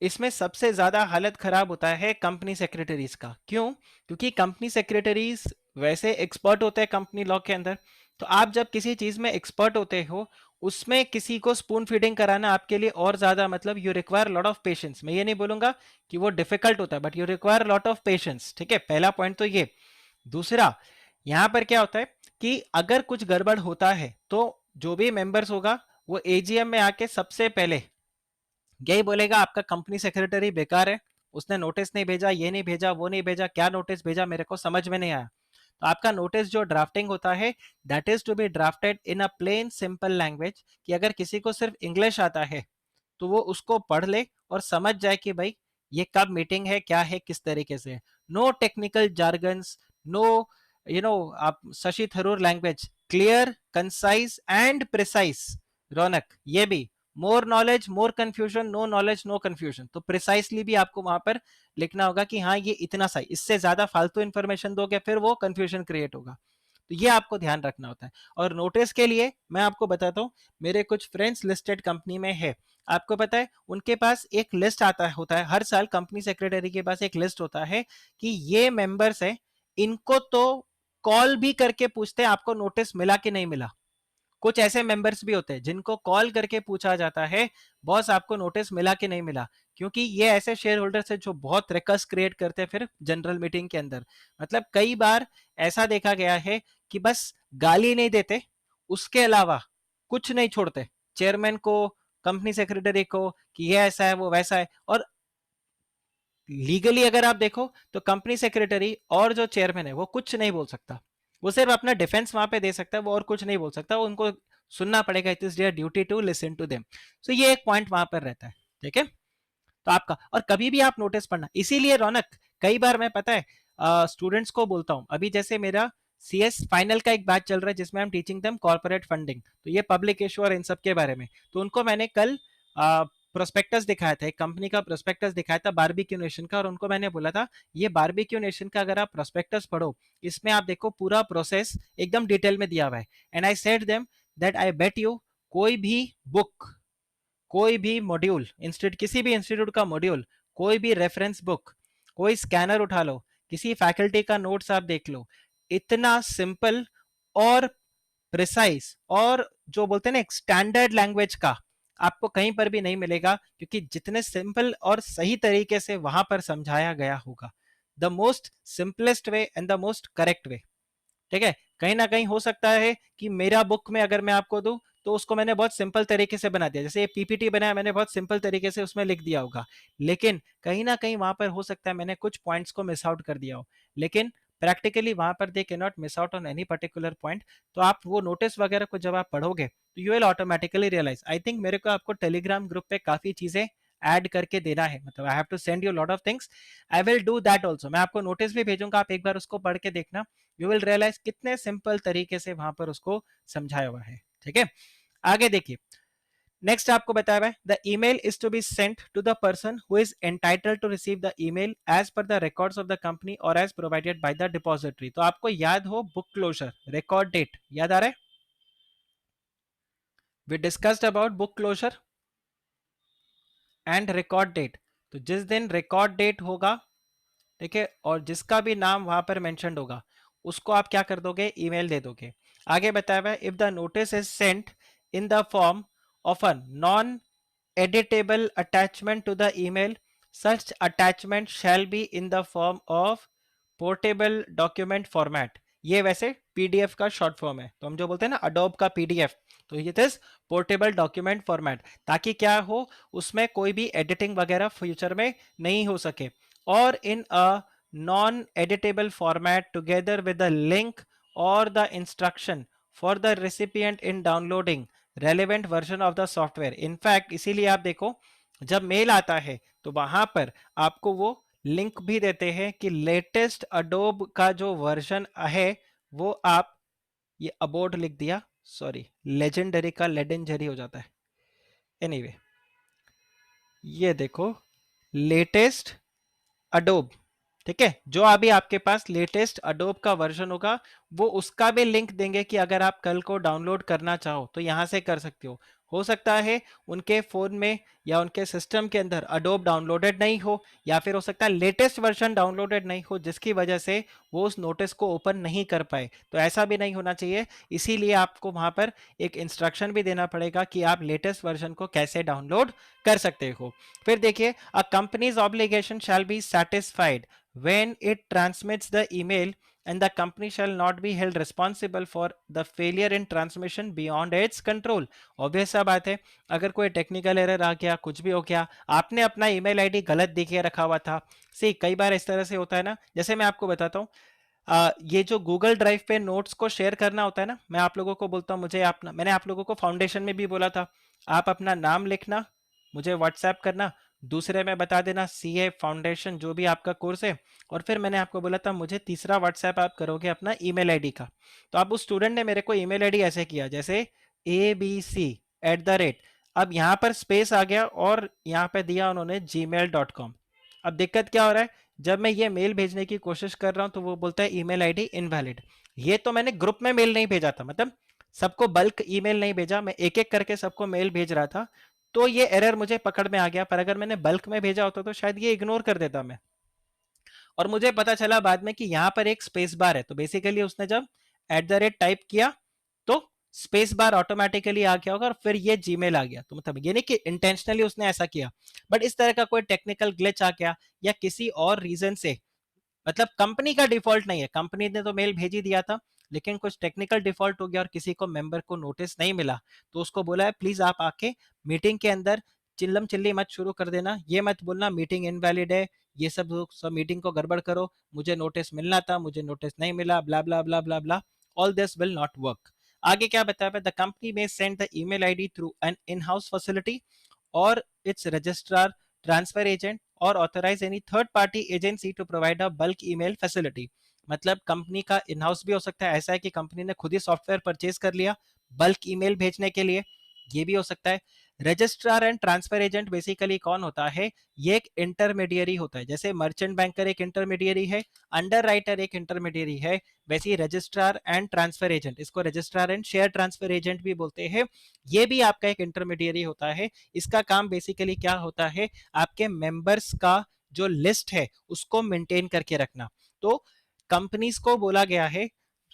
इसमें सबसे ज्यादा हालत खराब होता है कंपनी सेक्रेटरीज का। क्यों? क्योंकि कंपनी सेक्रेटरीज वैसे एक्सपर्ट होते हैं कंपनी लॉ के अंदर। तो आप जब किसी चीज में एक्सपर्ट होते हो, उसमें किसी को स्पून फीडिंग कराना आपके लिए और ज्यादा, मतलब you require lot of patience. मैं ये नहीं बोलूंगा कि वो डिफिकल्ट होता है, but you require lot of patience. ठीक है, पहला पॉइंट तो ये। दूसरा, यहां पर क्या होता है कि अगर कुछ गड़बड़ होता है तो जो भी मेंबर्स होगा वो एजीएम में आके सबसे पहले यही बोलेगा आपका कंपनी सेक्रेटरी बेकार है, उसने नोटिस नहीं भेजा, ये नहीं भेजा, वो नहीं भेजा, क्या नोटिस भेजा मेरे को समझ में नहीं आया। तो आपका नोटिस जो ड्राफ्टिंग होता है, that is to be drafted in a plain simple language, कि अगर किसी को सिर्फ इंग्लिश आता है तो वो उसको पढ़ ले और समझ जाए कि भाई ये कब मीटिंग है, क्या है, किस तरीके से। नो टेक्निकल जार्गन्स, नो आप Shashi Tharoor language, clear, concise and precise. Raunak, ये भी more knowledge more confusion, no knowledge no confusion. तो प्रिसाइसली भी आपको वहां पर लिखना होगा कि हाँ ये इतना सही, इससे ज्यादा फालतू इंफॉर्मेशन दोगे फिर वो कंफ्यूजन क्रिएट होगा। तो ये आपको ध्यान रखना होता है। और नोटिस के लिए मैं आपको बताता हूँ, मेरे कुछ फ्रेंड्स लिस्टेड कंपनी में है। आपको पता है उनके पास एक लिस्ट आता है, होता है हर साल कंपनी सेक्रेटरी के पास एक लिस्ट होता है कि ये मेंबर्स है, इनको तो कॉल भी करके पूछते हैं आपको नोटिस मिला कि नहीं मिला। कुछ ऐसे मेंबर्स भी होते हैं जिनको कॉल करके पूछा जाता है बॉस आपको नोटिस मिला कि नहीं मिला, क्योंकि ये ऐसे शेयर होल्डर्स है जो बहुत रिकस क्रिएट करते हैं फिर जनरल मीटिंग के अंदर। मतलब कई बार ऐसा देखा गया है कि बस गाली नहीं देते, उसके अलावा कुछ नहीं छोड़ते चेयरमैन को, कंपनी सेक्रेटरी को, कि ये ऐसा है वो वैसा है। और लीगली अगर आप देखो तो कंपनी सेक्रेटरी और जो चेयरमैन है वो कुछ नहीं बोल सकता, वो सिर्फ अपना डिफेंस वहां पे दे सकता है, वो और कुछ नहीं बोल सकता, वो उनको सुनना पड़ेगा, it is their duty to listen to them. So ये एक पॉइंट वहां पर रहता है। ठीक है, तो आपका, और कभी भी आप नोटिस पढ़ना, इसीलिए रौनक कई बार मैं पता है स्टूडेंट्स को बोलता हूं, अभी जैसे मेरा CS फाइनल का एक बैच चल रहा है जिसमें हम टीचिंग देम कॉर्पोरेट फंडिंग, तो ये पब्लिक इशू और इन सब के बारे में। तो उनको मैंने कल प्रोस्पेक्टस दिखाया था, एक कंपनी का प्रोस्पेक्टस दिखाया था बारबेक्यू नेशन का, और उनको मैंने बोला था ये बारबेक्यू नेशन का अगर आप प्रोस्पेक्टस पढ़ो, इसमें आप देखो पूरा प्रोसेस एकदम डिटेल में दिया हुआ है। And I said them that I bet you कोई भी बुक, कोई भी मॉड्यूल, इंस्टीट्यूट, किसी भी इंस्टीट्यूट का मॉड्यूल, कोई भी रेफरेंस बुक, कोई स्कैनर उठा लो, किसी फैकल्टी का नोट्स आप देख लो, इतना सिंपल और प्रिसाइज और जो बोलते हैं ना एक स्टैंडर्ड लैंग्वेज का आपको कहीं पर भी नहीं मिलेगा, क्योंकि जितने सिंपल और सही तरीके से वहां पर समझाया गया होगा, the most simplest way and the most correct way. ठीक है, कहीं ना कहीं हो सकता है कि मेरा बुक में अगर मैं आपको दूं तो उसको मैंने बहुत सिंपल तरीके से बना दिया, जैसे ये पीपीटी बनाया मैंने बहुत सिंपल तरीके से उसमें लिख दिया होगा, लेकिन कहीं ना कहीं वहां पर हो सकता है मैंने कुछ पॉइंट्स को मिस आउट कर दिया हो, लेकिन प्रैक्टिकली वहां पर दे can not miss out on any particular point. तो आप वो नोटिस वगैरह को जब आप पढ़ोगे तो you will automatically realise. I think मेरे को आपको टेलीग्राम ग्रुप पे काफी चीजें ऐड करके देना है, मतलब I have to send you lot of things, I will do that also. मैं आपको नोटिस भी भेजूंगा, आप एक बार उसको पढ़ के देखना, यू विल रियलाइज कितने सिंपल तरीके से वहां पर उसको समझाया हुआ है। ठीक है, आगे देखिए, नेक्स्ट आपको बताया हुआ है the email is to be sent to the person who is entitled to receive the email as per the records of the company और as provided by the depository. तो आपको याद हो बुक क्लोजर, रिकॉर्ड डेट याद आ रहा है, we discussed about book closure and record date. तो जिस दिन रिकॉर्ड डेट होगा, ठीक है, और जिसका भी नाम वहां पर मेंशन्ड होगा उसको आप क्या कर दोगे, ईमेल दे दोगे। आगे बताया हुआ है if the notice is sent in the form of a non editable attachment to the email, such attachment shall be in the form of portable document format। ये वैसे पीडीएफ का शॉर्ट फॉर्म है, तो हम जो बोलते हैं ना अडोब का पीडीएफ, तो ये दिस पोर्टेबल डॉक्यूमेंट फॉर्मेट, ताकि क्या हो उसमें कोई भी एडिटिंग वगैरह फ्यूचर में नहीं हो सके। और in a non editable format together with the link और the instruction for the recipient in downloading relevant version of the software. In fact इसीलिए आप देखो जब मेल आता है तो वहां पर आपको वो लिंक भी देते हैं कि लेटेस्ट अडोब का जो वर्जन है वो आप, ये अबोर्ड लिख दिया, सॉरी लेजेंडरी का लेडेंजरी हो जाता है, एनीवे anyway, ये देखो लेटेस्ट अडोब, ठीक है, जो अभी आपके पास लेटेस्ट अडोब का वर्जन होगा वो उसका भी लिंक देंगे कि अगर आप कल को डाउनलोड करना चाहो तो यहां से कर सकते हो सकता है उनके फोन में या उनके सिस्टम के अंदर अडोब डाउनलोडेड नहीं हो, या फिर हो सकता है लेटेस्ट वर्जन डाउनलोडेड नहीं हो जिसकी वजह से वो उस नोटिस को ओपन नहीं कर पाए, तो ऐसा भी नहीं होना चाहिए। इसीलिए आपको वहां पर एक इंस्ट्रक्शन भी देना पड़ेगा कि आप लेटेस्ट वर्जन को कैसे डाउनलोड कर सकते हो। फिर देखिए a company's obligation shall be satisfied when it transmits the email and the company shall not be held responsible for the failure in transmission beyond its control। Obvious सा बात है, अगर कोई टेक्निकल एरर आ गया, कुछ भी हो गया, आपने अपना ईमेल आईडी गलत दिखे रखा हुआ था, सी कई बार इस तरह से होता है ना, जैसे मैं आपको बताता हूँ, ये जो गूगल ड्राइव पे नोट्स को शेयर करना होता है ना, मैं आप लोगों को बोलता हूँ मुझे अपना, मैंने आप लोगों को फाउंडेशन में भी बोला था आप अपना नाम लिखना, मुझे व्हाट्सएप करना, दूसरे में बता देना सीए फाउंडेशन जो भी आपका कोर्स है, और फिर मैंने आपको बोला था मुझे तीसरा व्हाट्सएप आप करोगे अपना ईमेल आईडी का। तो अब उस स्टूडेंट ने मेरे को ईमेल आईडी ऐसे किया जैसे abc@, अब यहाँ पर स्पेस आ गया और यहाँ पे दिया उन्होंने gmail.com। अब दिक्कत क्या हो रहा है, जब मैं ये मेल भेजने की कोशिश कर रहा हूं तो वो बोलता है ईमेल आईडी इनवैलिड। ये तो मैंने ग्रुप में मेल नहीं भेजा था, मतलब सबको बल्क ईमेल नहीं भेजा, मैं एक एक करके सबको मेल भेज रहा था, तो ये एरर मुझे पकड़ में आ गया, पर अगर मैंने बल्क में भेजा होता तो शायद ये इग्नोर कर देता मैं। और मुझे पता चला बाद में कि यहाँ पर एक स्पेस बार है, तो बेसिकली उसने जब टाइप किया तो स्पेस बार ऑटोमेटिकली आ गया होगा और फिर ये जीमेल आ गया। तो मतलब ये नहीं कि इंटेंशनली उसने ऐसा किया, बट इस तरह का कोई टेक्निकल ग्लिच आ गया या किसी और रीजन से, मतलब कंपनी का डिफॉल्ट नहीं है, कंपनी ने तो मेल भेज ही दिया था, लेकिन कुछ टेक्निकल डिफॉल्ट हो गया और किसी को मेंबर को नोटिस नहीं मिला, तो उसको बोला है प्लीज आप आके मीटिंग के अंदर चिल्लम चिल्ली मत शुरू कर देना, ये मत बोलना मीटिंग इनवैलिड है, ये सब मीटिंग को गड़बड़ करो, मुझे नोटिस मिलना था, मुझे नोटिस नहीं मिला, blah blah blah blah blah, all this will not work. आगे क्या बताया, the company may send the email ID through an in house facility or its registrar, transfer agent or authorize any third party agency to provide a bulk email facility। मतलब company का in house भी हो सकता है, ऐसा है कि company ने खुद ही सॉफ्टवेयर परचेज कर लिया बल्क ईमेल भेजने के लिए, ये भी हो सकता है। Registrar and transfer agent basically कौन होता है, ये एक इंटरमीडियरी होता है। जैसे मर्चेंट बैंकर एक इंटरमीडियरी है, अंडर राइटर एक इंटरमीडियरी है, वैसे ही रजिस्ट्रार एंड ट्रांसफर एजेंट, इसको registrar and share transfer agent भी बोलते हैं, ये भी आपका एक इंटरमीडियरी होता है। इसका काम बेसिकली क्या होता है, आपके मेंबर्स का जो लिस्ट है उसको मेंटेन करके रखना। तो कंपनीज को बोला गया है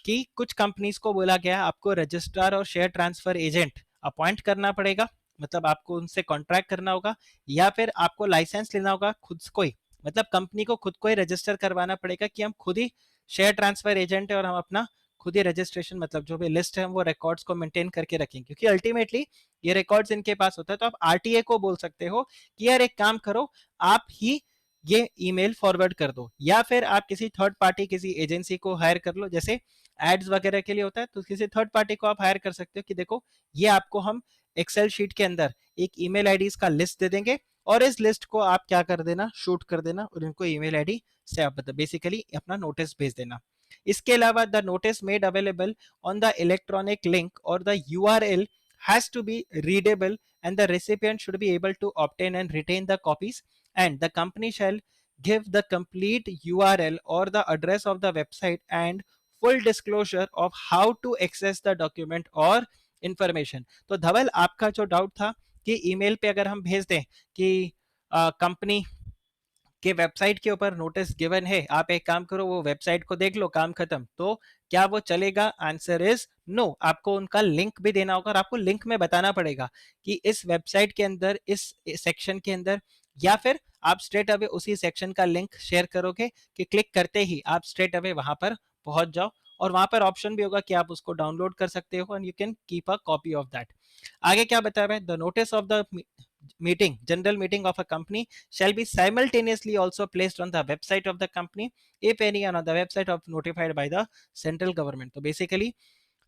कि कुछ कंपनीज को बोला गया है आपको रजिस्ट्रार और शेयर ट्रांसफर एजेंट अपॉइंट करना पड़ेगा, मतलब आपको उनसे कॉन्ट्रैक्ट करना होगा, या फिर आपको लाइसेंस लेना होगा खुद को ही, मतलब कंपनी को खुद को ही रजिस्टर करवाना पड़ेगा कि हम खुद ही शेयर ट्रांसफर एजेंट है और हम अपना खुद ही रजिस्ट्रेशन, मतलब जो भी लिस्ट है वो रिकॉर्ड्स को मेंटेन करके रखें, क्योंकि अल्टीमेटली ये रिकॉर्ड्स इनके पास होता है। तो आप आरटीए को बोल सकते हो कि यार एक काम करो, आप ही ये ईमेल फॉरवर्ड कर दो, या फिर आप किसी थर्ड पार्टी किसी एजेंसी को हायर कर लो, जैसे एड्स वगैरह के लिए होता है, तो किसी थर्ड पार्टी को आप हायर कर सकते हो कि देखो ये आपको हम एक्सेल शीट के अंदर एक ईमेल आईडीज का लिस्ट दे देंगे, और इस लिस्ट को आप क्या कर देना, शूट कर देना, और इनको ईमेल आईडी से आप बेसिकली अपना नोटिस भेज देना। इसके अलावा the notice made available on the electronic link और the URL has to be readable, and the recipient should be able to obtain and retain the copies, and the company shall give the complete URL or the address of the website and full disclosure of how to access the document or information। तो धवल आपका जो doubt था कि email पे अगर हम भेज दें कि कंपनी कि वेबसाइट के ऊपर नोटिस गिवन है, आप एक काम करो वो वेबसाइट को देख लो, काम खत्म, तो क्या वो चलेगा? Answer is no. आपको उनका लिंक भी देना होगा, और आपको लिंक में बताना पड़ेगा कि इस वेबसाइट के अंदर इस सेक्शन के अंदर, या फिर आप स्ट्रेट अवे उसी सेक्शन का लिंक शेयर करोगे कि क्लिक करते ही आप स्ट्रेट अवे वहां पर पहुंच जाओ, और वहां पर ऑप्शन भी होगा कि आप उसको डाउनलोड कर सकते हो and you can keep a copy of that. आगे क्या बताया है, the notice of the meeting, general meeting of a company shall be simultaneously also placed on the website of the company, if any on the website of notified by the central government। तो basically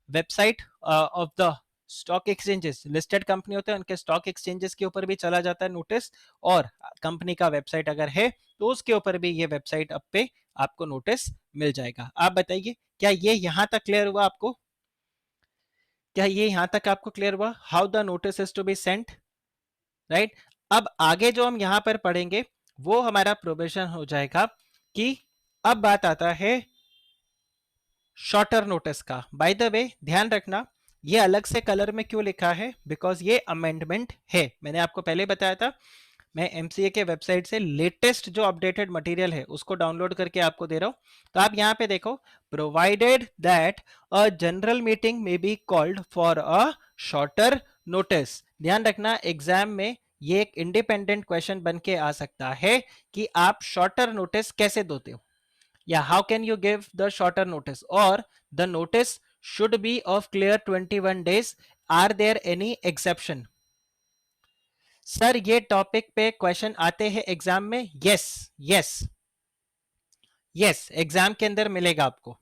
website of the stock exchanges, listed company होते हैं उनके stock exchanges के ऊपर भी चला जाता है नोटिस, और कंपनी का वेबसाइट अगर है तो उसके ऊपर भी ये वेबसाइट अब पे आपको नोटिस मिल जाएगा। आप बताइए क्या ये यहां तक क्लियर हुआ आपको? क्या ये यहां तक आपको क्लियर हुआ how the notice is to be sent, right? अब आगे जो हम यहां पर पढ़ेंगे वो हमारा प्रोविजन हो जाएगा कि अब बात आता है शॉर्टर नोटिस का। बाय द वे ध्यान रखना ये अलग से कलर में क्यों लिखा है, बिकॉज ये अमेंडमेंट है। मैंने आपको पहले बताया था मैं एमसीए के वेबसाइट से लेटेस्ट जो अपडेटेड मटेरियल है उसको डाउनलोड करके आपको दे रहा हूं। तो आप यहां पे देखो, provided that a general meeting may be called for a shorter notice. ध्यान रखना एग्जाम में ये एक इंडिपेंडेंट क्वेश्चन बन के आ सकता है कि आप शॉर्टर नोटिस कैसे दोते हो, या how can you give the shorter notice, और the notice should be of clear 21 days। Are there any exception? Sir ये टॉपिक पे क्वेश्चन आते हैं एग्जाम में, यस यस यस, एग्जाम के अंदर मिलेगा आपको।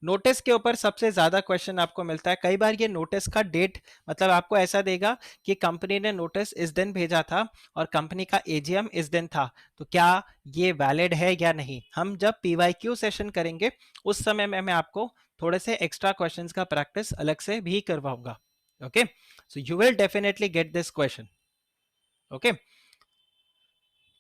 नोटिस के ऊपर सबसे ज्यादा क्वेश्चन आपको मिलता है। कई बार ये नोटिस का डेट, मतलब आपको ऐसा देगा कि कंपनी ने नोटिस इस दिन भेजा था और कंपनी का एजीएम इस दिन था, तो क्या ये वैलिड है या नहीं। हम जब पीवाईक्यू सेशन करेंगे उस समय में मैं आपको थोड़े से एक्स्ट्रा क्वेश्चंस का प्रैक्टिस अलग से भी करवाऊंगा। Okay, so you will definitely get this question. Okay,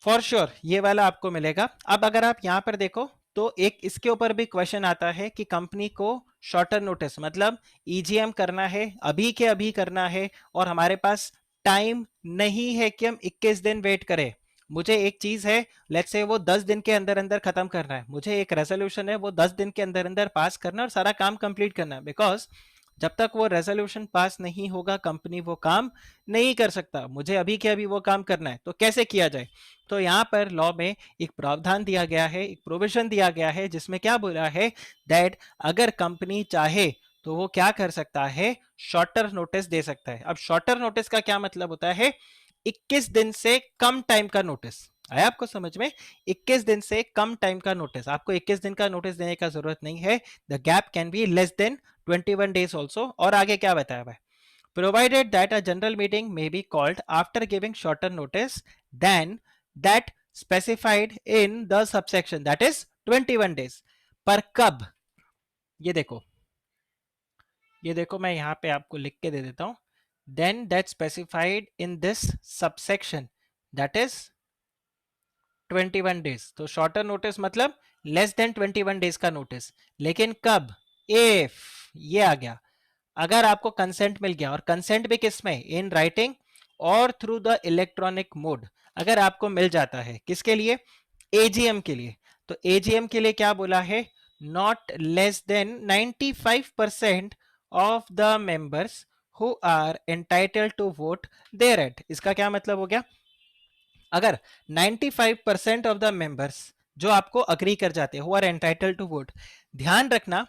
for sure ये वाला आपको मिलेगा। अब अगर आप यहां पर देखो तो एक इसके ऊपर भी क्वेश्चन आता है कि कंपनी को शॉर्टर नोटिस, मतलब ईजीएम करना है, अभी के अभी करना है, और हमारे पास टाइम नहीं है कि हम 21 दिन वेट करें। मुझे एक चीज है, लेट्स से वो 10 दिन के अंदर अंदर खत्म करना है, मुझे एक रेजोल्यूशन है वो 10 दिन के अंदर अंदर पास करना है और सारा काम कंप्लीट करना है, बिकॉज जब तक वो रेजोल्यूशन पास नहीं होगा कंपनी वो काम नहीं कर सकता। मुझे अभी के अभी वो काम करना है, तो कैसे किया जाए? तो यहाँ पर लॉ में एक प्रावधान दिया गया है, एक प्रोविजन दिया गया है, जिसमें क्या बोला है दैट अगर कंपनी चाहे तो वो क्या कर सकता है, शॉर्टर नोटिस दे सकता है। अब शॉर्टर नोटिस का क्या मतलब होता है, 21 दिन से कम टाइम का नोटिस। आया आपको समझ में? 21 दिन से कम टाइम का नोटिस, आपको 21 दिन का नोटिस देने का जरूरत नहीं है। The gap can be less than 21 days also. और आगे क्या बताया हुआ है, provided that a general meeting may be called after giving shorter notice than that specified in the subsection, that is 21 days। पर कब, ये देखो, ये देखो, मैं यहां पे आपको लिख के दे देता हूं, then that specified in this subsection, that is 21 days. तो शॉर्टर नोटिस मतलब लेस देन 21 डेज का नोटिस। लेकिन कब, इफ, ये आ गया, अगर आपको कंसेंट मिल गया, और कंसेंट भी किस में, इन राइटिंग और थ्रू द इलेक्ट्रॉनिक मोड, अगर आपको मिल जाता है, किसके लिए, एजीएम के लिए। तो एजीएम के लिए क्या बोला है, not less than 95% of the members who are entitled to vote there at. इसका क्या मतलब हो गया, अगर 95% ऑफ द मेंबर्स जो आपको अग्री कर जाते हैं, who are entitled to vote, ध्यान रखना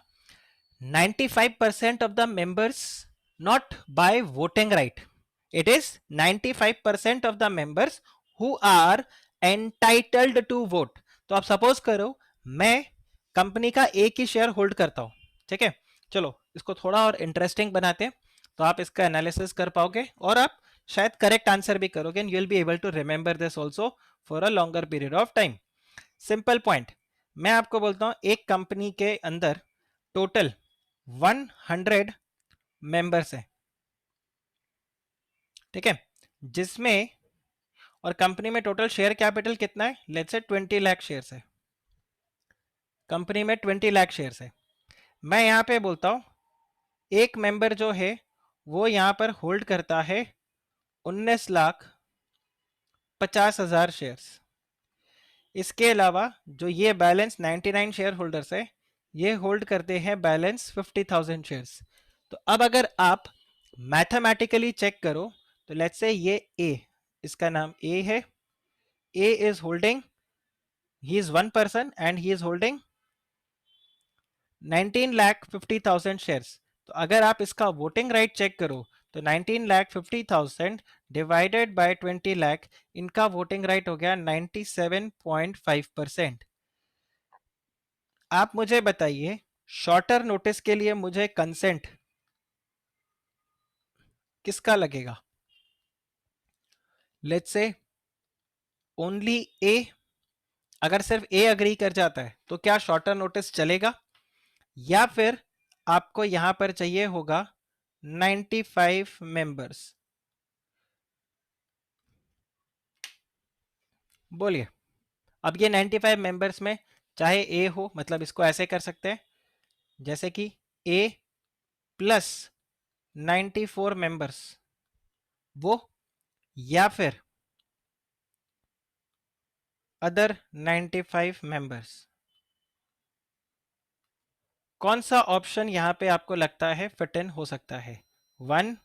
95% of the members not by voting right, it is 95% of the members who are entitled to vote। तो आप सपोज करो मैं कंपनी का एक ही शेयर होल्ड करता हूं, ठीक है, चलो इसको थोड़ा और इंटरेस्टिंग बनाते हैं, तो आप इसका एनालिसिस कर पाओगे और आप शायद करेक्ट आंसर भी करोगे, and you will be able to remember this also for a longer period of time. Simple point, मैं आपको बोलता हूं एक कंपनी के अंदर टोटल 100 मेंबर्स हैं, ठीक है, जिसमें, और कंपनी में टोटल शेयर कैपिटल कितना है, लेट्स से 20 लाख शेयर्स है, कंपनी में 20 लाख शेयर्स है। मैं यहां पे बोलता हूं एक मेंबर जो है वो यहां पर होल्ड करता है 19,50,000 शेयर्स। इसके अलावा जो ये बैलेंस 99 शेयर होल्डर्स है, ये होल्ड करते हैं बैलेंस 50,000 शेयर्स। तो अब अगर आप मैथमेटिकली चेक करो, तो लेट्स से ये ए, इसका नाम ए है, A is holding, he is one person and he is holding 19,50,000 shares. तो अगर आप इसका वोटिंग राइट चेक करो, तो 19,50,000 डिवाइडेड बाय 20 लाख, इनका वोटिंग राइट हो गया 97.5%। आप मुझे बताइए शॉर्टर नोटिस के लिए मुझे कंसेंट किसका लगेगा, लेट्स से ओनली ए, अगर सिर्फ ए अग्री कर जाता है तो क्या शॉर्टर नोटिस चलेगा, या फिर आपको यहां पर चाहिए होगा 95 मेंबर्स, बोलिए। अब ये 95 मेंबर्स में चाहे ए हो, मतलब इसको ऐसे कर सकते हैं जैसे कि ए प्लस 94 मेंबर्स, वो, या फिर अदर 95 मेंबर्स, कौन सा ऑप्शन यहां पे आपको लगता है फिट इन हो सकता है, 1,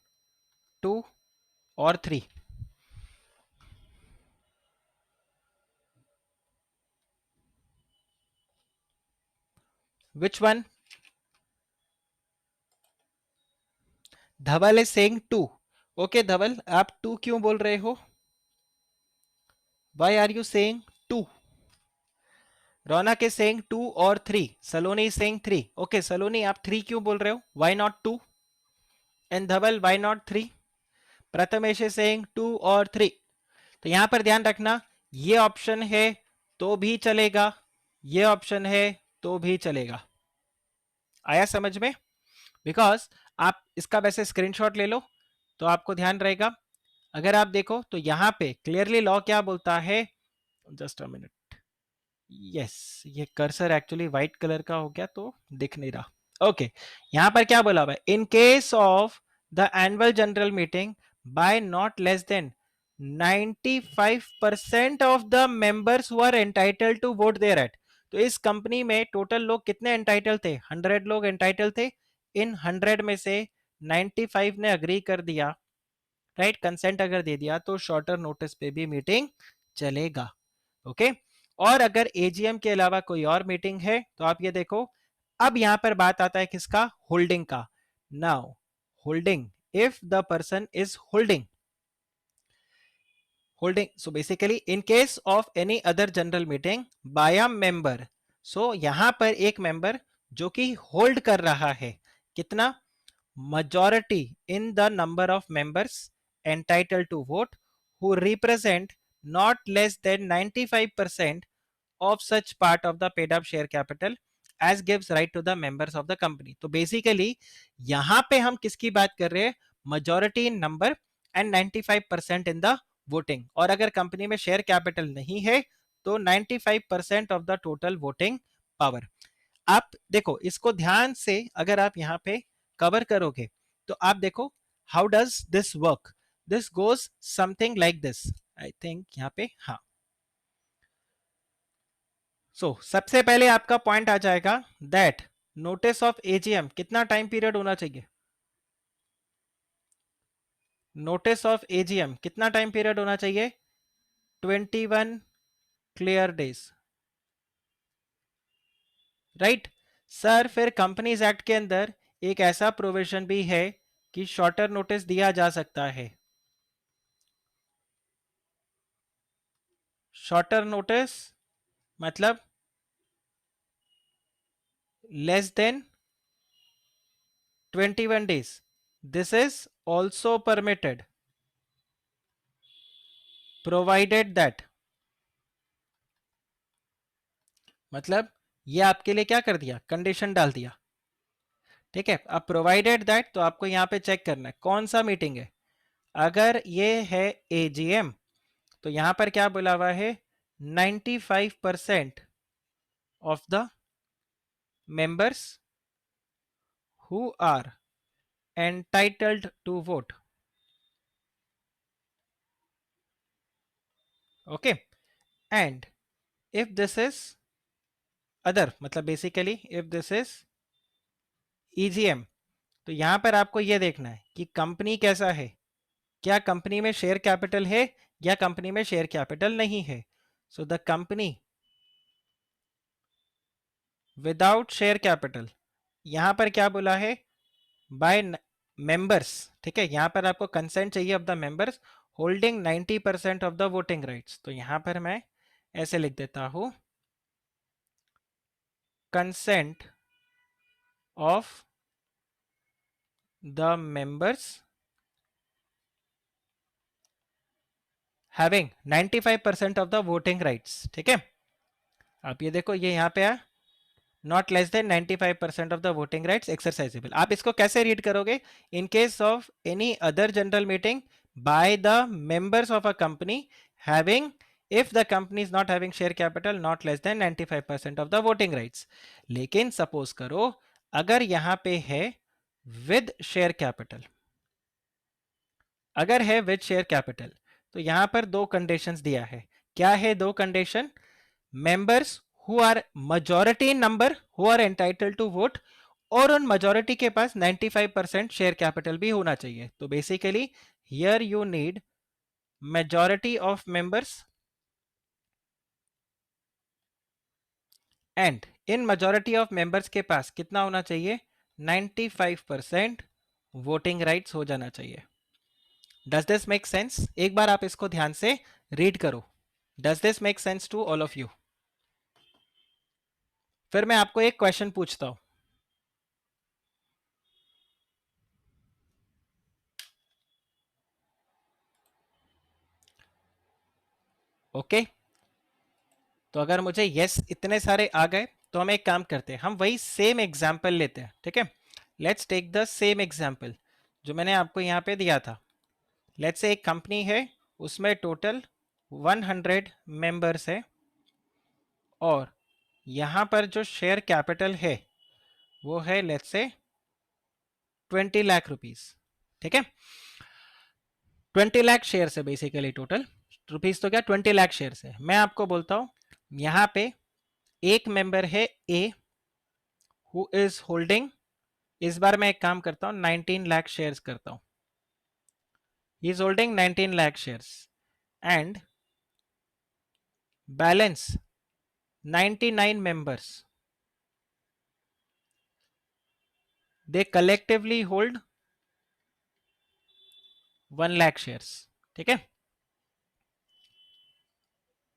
2 और 3, which one. Dhawal is saying 2। Okay Dhawal, आप 2 क्यों बोल रहे हो, why are you saying 2? Raunak is saying 2 और 3, Saloni is saying 3। Okay Saloni, आप 3 क्यों बोल रहे हो, why not 2? And Dhawal, why not 3? Prathamesh is saying 2 और 3। तो यहां पर ध्यान रखना, ये ऑप्शन है तो भी चलेगा, ये ऑप्शन है तो भी चलेगा। आया समझ में? बिकॉज आप इसका वैसे स्क्रीनशॉट ले लो तो आपको ध्यान रहेगा। अगर आप देखो तो यहां पे क्लियरली लॉ क्या बोलता है, जस्ट अ मिनट, यस, ये कर्सर एक्चुअली व्हाइट कलर का हो गया तो दिख नहीं रहा। ओके, यहां पर क्या बोला हुआ है, in case of the annual general meeting by not less than 95% of the members who are entitled to vote there at. तो इस कंपनी में टोटल लोग कितने एंटाइटल थे, 100 लोग एंटाइटल थे। इन 100 में से 95 ने अग्री कर दिया, राइट, कंसेंट अगर दे दिया, तो शॉर्टर नोटिस पे भी मीटिंग चलेगा। ओके, और अगर एजीएम के अलावा कोई और मीटिंग है तो आप ये देखो, अब यहां पर बात आता है किसका, होल्डिंग का। Now holding, if the person is holding, so basically in case of any other general meeting by a member, so यहां पर एक मेंबर जो कि होल्ड कर रहा है कितना, majority in the number of members entitled to vote who represent not less than 95% of such part of the paid up share capital as gives right to the members of the company. तो basically यहां पे हम किसकी बात कर रहे हैं? majority in number and 95% in the voting. और अगर कंपनी में शेयर कैपिटल नहीं है तो 95% of the total voting power. आप देखो इसको ध्यान से, अगर आप यहाँ पे कवर करोगे तो आप देखो how does this work. This goes something like this. I think यहाँ पे हाँ. सबसे पहले आपका पॉइंट आ जाएगा दैट नोटिस ऑफ एजीएम कितना टाइम पीरियड होना चाहिए? नोटिस ऑफ एजीएम कितना टाइम पीरियड होना चाहिए? 21 क्लियर डेज. Right sir. फिर कंपनीज एक्ट के अंदर एक ऐसा प्रोविजन भी है कि शॉर्टर नोटिस दिया जा सकता है. शॉर्टर नोटिस मतलब less than 21 days. This is also permitted provided that, मतलब ये आपके लिए क्या कर दिया? कंडीशन डाल दिया. ठीक है. अब प्रोवाइडेड दैट तो आपको यहां पे चेक करना है कौन सा मीटिंग है. अगर ये है एजीएम तो यहां पर क्या बोला हुआ है? 95% of the members who are entitled to vote. Okay. And if this is other, मतलब basically if this is EGM तो यहां पर आपको यह देखना है कि कंपनी कैसा है. क्या कंपनी में शेयर कैपिटल है या कंपनी में शेयर कैपिटल नहीं है. So the company without share capital, यहां पर क्या बोला है? By members. ठीक है. यहां पर आपको कंसेंट चाहिए of the members holding 90% of the voting rights. तो यहां पर मैं ऐसे लिख देता हूं consent of the members having 95% of the voting rights. ठीक है. आप ये देखो ये यहां पे है not less than 95% of the voting rights exercisable. आप इसको कैसे रीड करोगे? इन case of any other general meeting by the members of a company having, if the company is not having share capital not less than 95% of the voting rights. लेकिन suppose करो अगर यहां पे है विद शेयर कैपिटल, अगर है with share capital तो यहां पर दो कंडीशंस दिया है. क्या है दो condition? Members who are majority in number who are entitled to vote, और उन majority के पास 95% शेयर कैपिटल भी होना चाहिए. तो basically here you need majority of members and in majority of members के पास कितना होना चाहिए? 95% वोटिंग राइट्स हो जाना चाहिए. Does this make sense? एक बार आप इसको ध्यान से रीड करो. Does this make sense to all of you? फिर मैं आपको एक क्वेश्चन पूछता हूं. ओके. तो अगर मुझे यस इतने सारे आ गए तो हम एक काम करते हैं, हम वही सेम एग्जाम्पल लेते हैं. ठीक है. Let's take the same example जो मैंने आपको यहां पे दिया था. लेट्स से एक कंपनी है, उसमें टोटल 100 मेंबर्स है और यहां पर जो शेयर कैपिटल है वो है लेट्स से 20 लाख रुपीस. ठीक है. 20 लाख शेयर है बेसिकली. टोटल रुपीस तो क्या 20 लाख शेयर है. मैं आपको बोलता हूं यहां पे एक मेंबर है ए हु इज होल्डिंग, इस बार मैं एक काम करता हूं 19 लाख शेयर्स करता हूं. ही is holding 19 lakh shares and balance 99 members, they collectively hold 1 lakh shares. ठीक है.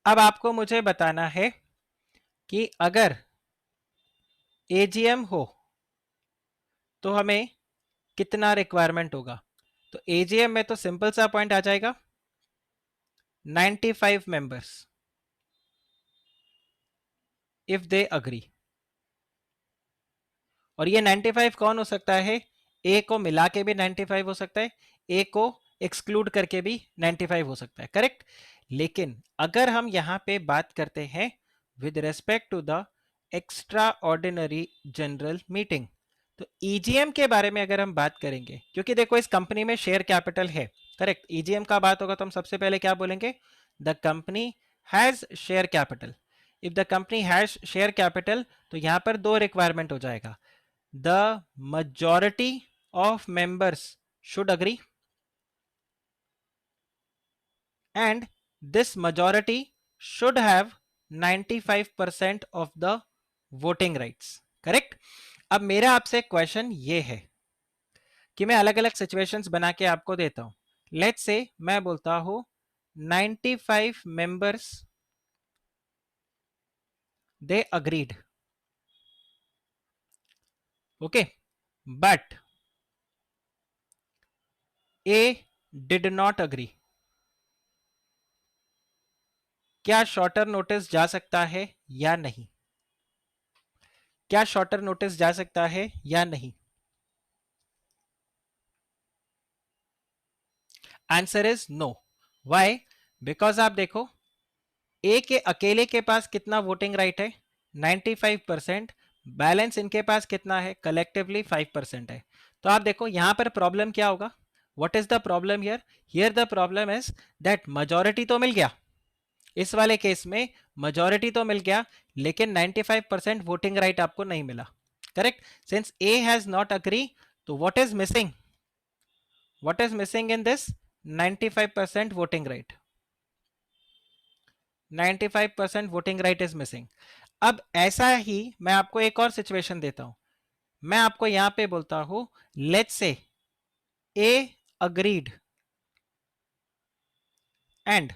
अब आपको मुझे बताना है कि अगर एजीएम हो तो हमें कितना रिक्वायरमेंट होगा. तो एजीएम में तो सिंपल सा पॉइंट आ जाएगा 95 members if they agree. और ये 95 कौन हो सकता है? ए को मिला के भी 95 हो सकता है, ए को एक्सक्लूड करके भी 95 हो सकता है, करेक्ट। लेकिन अगर हम यहां पे बात करते हैं with respect to the extra ordinary general meeting, तो ईजीएम के बारे में अगर हम बात करेंगे, क्योंकि देखो इस कंपनी में शेयर कैपिटल है, करेक्ट। ईजीएम का बात होगा तो हम सबसे पहले क्या बोलेंगे? The company has share capital. If the company has share capital, तो यहां पर दो रिक्वायरमेंट हो जाएगा, the majority of members should agree and this majority should have 95% of the voting rights, correct. अब मेरा आपसे क्वेश्चन ये है कि मैं अलग अलग सिचुएशंस बना के आपको देता हूं। लेट्स से मैं बोलता हूं 95 members they agreed, okay, but A did not agree। क्या शॉर्टर नोटिस जा सकता है या नहीं? क्या शॉर्टर नोटिस जा सकता है या नहीं? Answer is no. Why? Because आप देखो, ए के अकेले के पास कितना वोटिंग राइट है? 95%। बैलेंस इनके पास कितना है? कलेक्टिवली 5% है। तो आप देखो यहां पर प्रॉब्लम क्या होगा? What is the problem here? Here the problem is that majority तो मिल गया, इस वाले केस में majority तो मिल गया, लेकिन 95% वोटिंग राइट आपको नहीं मिला, correct. Since A has not agree, तो what is missing? What is missing in this? 95% voting right। 95% voting right is missing. अब ऐसा ही मैं आपको एक और सिचुएशन देता हूं। मैं आपको यहां पे बोलता हूं, let's say A agreed and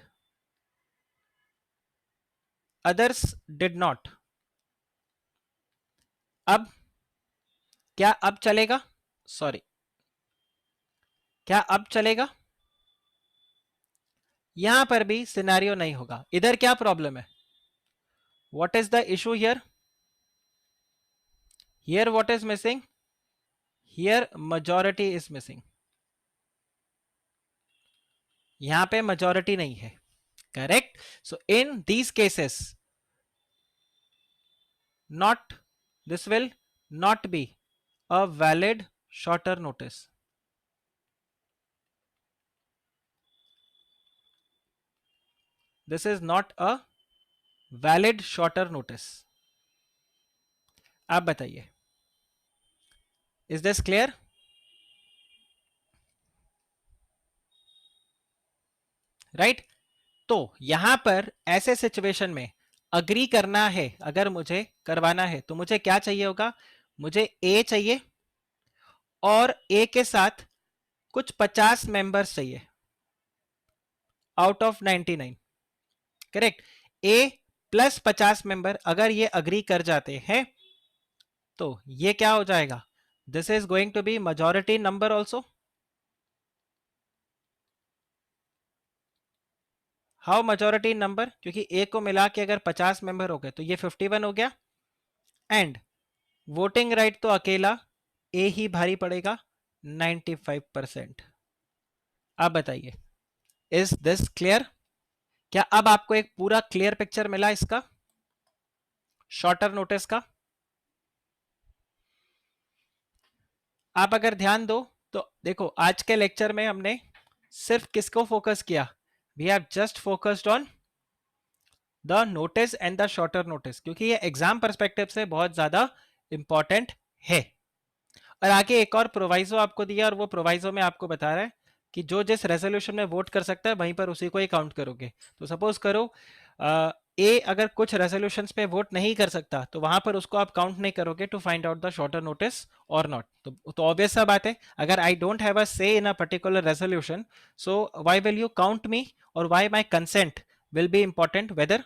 others did not. अब क्या अब चलेगा? सॉरी, क्या अब चलेगा? यहां पर भी सिनेरियो नहीं होगा। इधर क्या प्रॉब्लम है? What is the issue here? Here what is missing? Here majority is missing. यहां पे majority नहीं है, correct. So in these cases, not, this will not be a valid shorter notice। This is not a valid shorter notice। आप बताइए, is this clear? Right. तो यहां पर ऐसे सिचुएशन में अग्री करना है, अगर मुझे करवाना है, तो मुझे क्या चाहिए होगा? मुझे ए चाहिए और ए के साथ कुछ 50 मेंबर्स चाहिए out of 99, correct. A plus 50 member अगर ये अग्री कर जाते हैं, तो ये क्या हो जाएगा? This is going to be majority number also. How majority number? क्योंकि ए को मिला के अगर 50 मेंबर हो गए तो ये 51 हो गया, एंड वोटिंग राइट तो अकेला ए ही भारी पड़ेगा, 95%। आप बताइए, इज दिस क्लियर? क्या अब आपको एक पूरा क्लियर पिक्चर मिला इसका, शॉर्टर नोटिस का? आप अगर ध्यान दो तो देखो, आज के लेक्चर में हमने सिर्फ किसको फोकस किया? We have just focused on the notice and the shorter notice, क्योंकि ये एग्जाम परस्पेक्टिव से बहुत ज्यादा इंपॉर्टेंट है। और आगे एक और प्रोवाइजो आपको दिया, और वो प्रोवाइजो में आपको बता रहा है कि जो जिस रेजोल्यूशन में वोट कर सकता है वहीं पर उसी को ही काउंट करोगे। तो सपोज करो ए अगर कुछ रेजोल्यूशंस पे वोट नहीं कर सकता, तो वहां पर उसको आप काउंट नहीं करोगे to find out the shorter notice और नॉट। तो ऑब्वियस सा बात है, अगर I don't have a say in a particular resolution, so why will you count me, और why my consent will be important, whether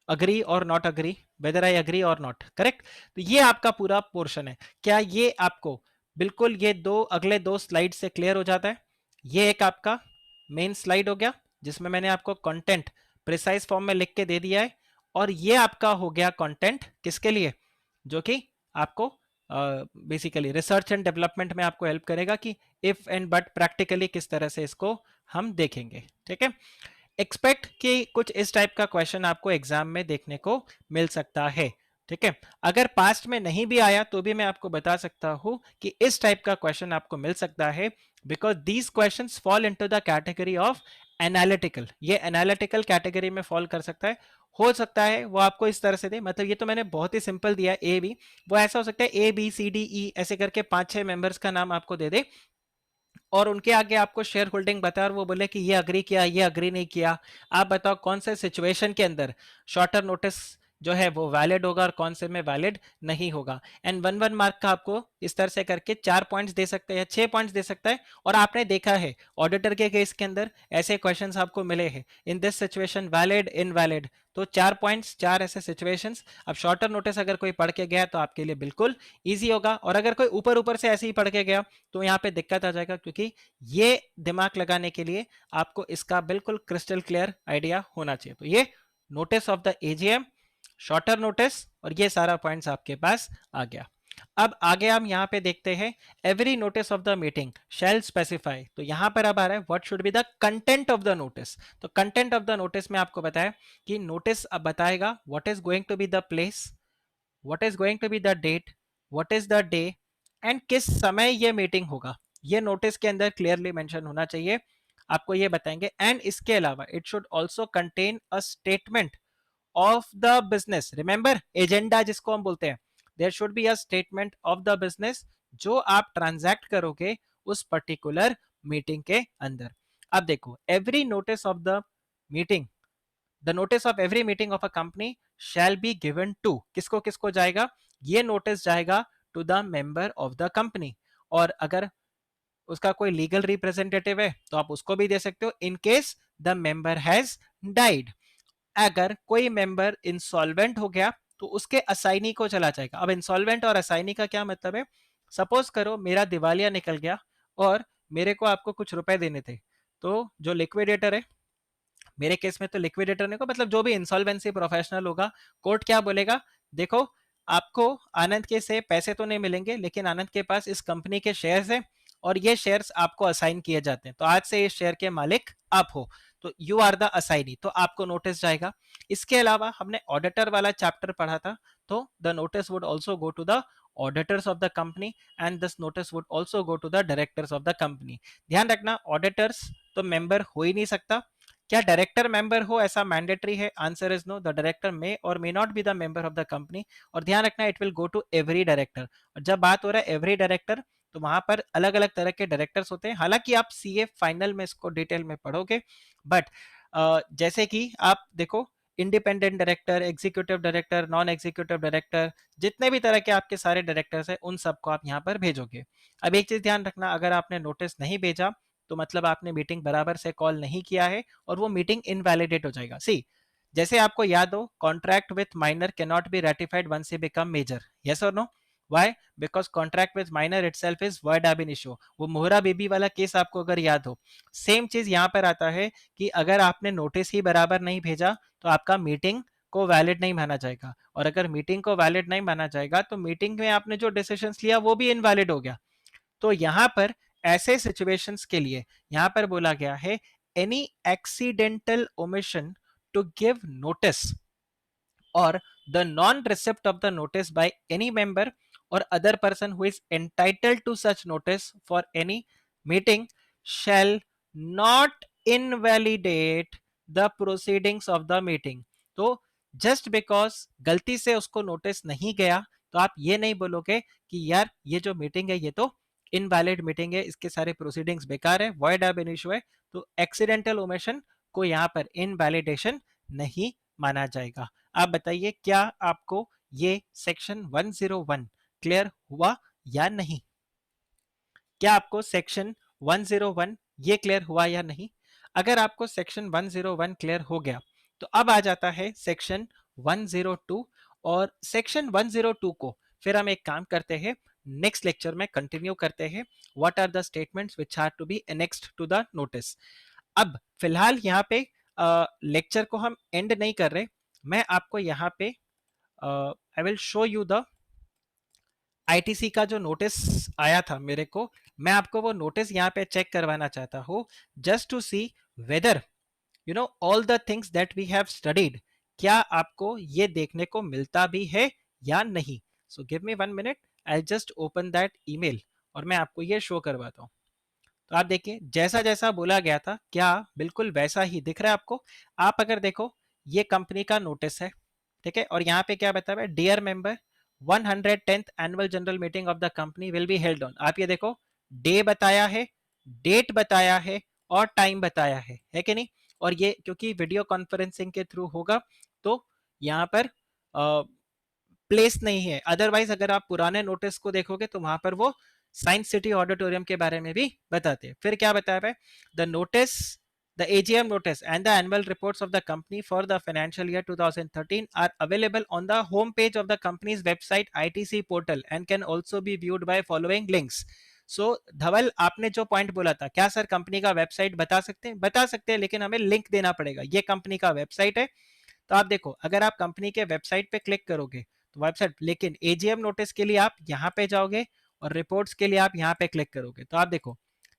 agree और not agree, whether I agree और not, correct. तो ये आपका पूरा पोर्शन है। क्या ये आपको बिल्कुल ये दो अगले दो स्लाइड से क्लियर हो जाता है? ये एक आपका मेन स्लाइड हो गया जिसमें मैंने आपको कंटेंट प्रिसाइज फॉर्म में लिख के दे दिया है, और ये आपका हो गया कंटेंट किसके लिए? जो कि आपको बेसिकली रिसर्च एंड डेवलपमेंट में आपको हेल्प करेगा कि इफ एंड बट प्रैक्टिकली किस तरह से इसको हम देखेंगे। ठीक है, एक्सपेक्ट कि कुछ इस टाइप का क्वेश्चन आपको एग्जाम में देखने को मिल सकता है। ठीक है, अगर पास्ट में नहीं भी आया तो भी मैं आपको बता सकता हूं कि इस टाइप का क्वेश्चन आपको मिल सकता है, because these questions fall into the category of analytical. ये एनालिटिकल कैटेगरी में फॉल कर सकता है। हो सकता है वो आपको इस तरह से दे, मतलब ये तो मैंने बहुत ही सिंपल दिया ए बी, वो ऐसा हो सकता है A B C D E ऐसे करके 5-6 मेंबर्स का नाम आपको दे दे और उनके आगे आपको शेयर होल्डिंग बताया और वो बोले कि ये अग्री किया, ये अग्री नहीं किया। आप बताओ कौन से सिचुएशन के अंदर शॉर्टर नोटिस जो है वो वैलिड होगा और कौन से में वैलिड नहीं होगा। एंड 1-1 मार्क का आपको इस तरह से करके 4 पॉइंट्स दे सकते हैं, 6 पॉइंट्स दे सकता है। और आपने देखा है ऑडिटर के केस के अंदर ऐसे क्वेश्चंस आपको मिले हैं, in this situation valid, invalid. तो 4 पॉइंट्स, 4 ऐसे सिचुएशंस। अब शॉर्टर नोटिस अगर कोई पढ़ के गया तो आपके लिए बिल्कुल ईजी होगा, और अगर कोई ऊपर ऊपर से ऐसे ही पढ़ के गया तो यहाँ पे दिक्कत आ जाएगा, क्योंकि ये दिमाग लगाने के लिए आपको इसका बिल्कुल क्रिस्टल क्लियर आइडिया होना चाहिए। तो ये notice of the AGM, shorter notice, और ये सारा पॉइंट्स आपके पास आ गया। अब आगे हम यहाँ पे देखते हैं every notice of the meeting shall specify. तो यहाँ पर अब आ रहा है what should be the content of the notice. तो कंटेंट ऑफ द नोटिस में आपको बताया कि नोटिस अब बताएगा what is going to be the place, what is going to be the date, what is the day, and किस समय ये मीटिंग होगा। ये नोटिस के अंदर क्लियरली मेंशन होना चाहिए, आपको ये बताएंगे। एंड इसके अलावा it should also contain a statement of the business. Remember agenda जिसको हम बोलते हैं, there should be a statement of the business जो आप ट्रांजैक्ट करोगे उस पर्टिकुलर मीटिंग के अंदर। अब देखो every notice of the meeting, the notice of every meeting of a company shall be given to, किसको किसको जाएगा, ये नोटिस जाएगा to the member of the company. और अगर उसका कोई लीगल रिप्रेजेंटेटिव है तो आप उसको भी दे सकते हो, in case the member has died. अगर कोई मेंबर इंसॉल्वेंट हो गया तो उसके असाइनी को चला जाएगा। अब इंसॉल्वेंट और असाइनी का क्या मतलब है, सपोज करो मेरा दिवालिया निकल गया और मेरे को आपको कुछ रुपए देने थे, तो जो लिक्विडेटर है, मेरे केस में तो लिक्विडेटर ने को मतलब जो भी इंसॉल्वेंसी प्रोफेशनल होगा, कोर्ट क्या बोलेगा, देखो आपको आनंद के से पैसे तो नहीं मिलेंगे, लेकिन आनंद के पास इस कंपनी के शेयर्स है और ये शेयर्स आपको असाइन किए जाते हैं, तो आज से इस शेयर के मालिक आप हो, तो यू आर द असाइनी, तो आपको नोटिस जाएगा। इसके अलावा हमने ऑडिटर वाला चैप्टर पढ़ा था, तो the notice would also go to the auditors of the company and this notice would also go to the directors of the company. ध्यान रखना ऑडिटर्स तो मेंबर हो ही नहीं सकता। क्या डायरेक्टर मेंबर हो ऐसा मैंडेटरी है, answer is no, the director may और may not be the member of the company. और ध्यान रखना it will go to every director, और जब बात हो रहा है एवरी डायरेक्टर तो वहां पर अलग अलग तरह के डायरेक्टर्स होते हैं, हालांकि आप सीए फाइनल में इसको डिटेल में पढ़ोगे, बट जैसे कि आप देखो independent director, executive director, non executive director, जितने भी तरह के आपके सारे डायरेक्टर्स हैं उन सबको आप यहाँ पर भेजोगे। अब एक चीज ध्यान रखना, अगर आपने नोटिस नहीं भेजा तो मतलब आपने मीटिंग बराबर से कॉल नहीं किया है और वो मीटिंग इनवैलिडेट हो जाएगा। सी, जैसे आपको याद हो contract with minor can not be ratified once he become major, yes और no, why, because contract with minor itself is void ab initio। वो मोहरा बेबी वाला केस आपको अगर याद हो, सेम चीज यहाँ पर आता है कि अगर आपने नोटिस ही बराबर नहीं भेजा तो आपका मीटिंग को वैलिड नहीं माना जाएगा, और अगर मीटिंग को वैलिड नहीं माना जाएगा तो मीटिंग में आपने जो डिसीजंस लिया वो भी इनवैलिड हो गया। तो यहां पर ऐसे सिचुएशंस के लिए यहां पर बोला गया है any accidental omission to give notice or the non-receipt of the notice by any member or other person who is entitled to such notice for any meeting shall not invalidate the proceedings of the meeting। तो just because गलती से उसको notice नहीं गया तो आप ये नहीं बोलोगे कि यार ये जो मीटिंग है ये तो इनवैलिड मीटिंग है, इसके सारे प्रोसीडिंग्स बेकार है, वॉइड ab initio है। तो एक्सीडेंटल ओमिशन को यहाँ पर इनवैलिडेशन नहीं माना जाएगा। आप बताइए क्या आपको ये सेक्शन 101 क्लियर हुआ या नहीं? क्या आपको सेक्शन 101 ये क्लियर हुआ या नहीं? अगर आपको सेक्शन 101 क्लियर हो गया तो अब आ जाता है सेक्शन 102, और सेक्शन 102 को फिर हम एक काम करते हैं, नेक्स्ट लेक्चर में कंटिन्यू करते हैं, what are the statements which are to be annexed to the notice. अब फिलहाल यहाँ पे लेक्चर को हम एंड नहीं कर रहे, मैं आपको यहाँ पे I will show you the ITC का जो नोटिस आया था मेरे को, मैं आपको वो नोटिस यहाँ पे चेक करवाना चाहता हूँ, just to see whether all the things that we have studied, क्या आपको ये देखने को मिलता भी है या नहीं। So give me 1 minute, I just open that email और मैं आपको ये शो करवाता हूँ। तो आप देखिए, जैसा जैसा बोला गया था क्या बिल्कुल वैसा ही दिख रहा है आपको। आप अगर देखो, ये कंपनी का नोटिस है, ठीक है, और यहाँ पे क्या बताया है, dear member 110th annual general meeting of the company will be held on. आप ये देखो, डे बताया है, डेट बताया है और टाइम बताया है कि नहीं। और ये क्योंकि वीडियो कॉन्फ्रेंसिंग के थ्रू होगा तो यहाँ पर प्लेस नहीं है। अदरवाइज अगर आप पुराने नोटिस को देखोगे तो वहां पर वो साइंस सिटी ऑडिटोरियम के बारे में भी बताते हैं। फिर क्या बताया है, the notice, the AGM notice and the annual reports of the company for the financial year 2013 are available on the home page of the company's website ITC portal and can also be viewed by following links. So धवल, आपने जो point बोला था, क्या sir company का website बता सकते हैं? बता सकते हैं, लेकिन हमें लिंक देना पड़ेगा। ये कंपनी का वेबसाइट है, तो आप देखो, अगर आप कंपनी के वेबसाइट पे क्लिक करोगे तो वेबसाइट, लेकिन एजीएम नोटिस के लिए आप यहाँ पे जाओगे और रिपोर्ट्स के लिए आप यहाँ पे क्लिक करोगे तो आप देखो,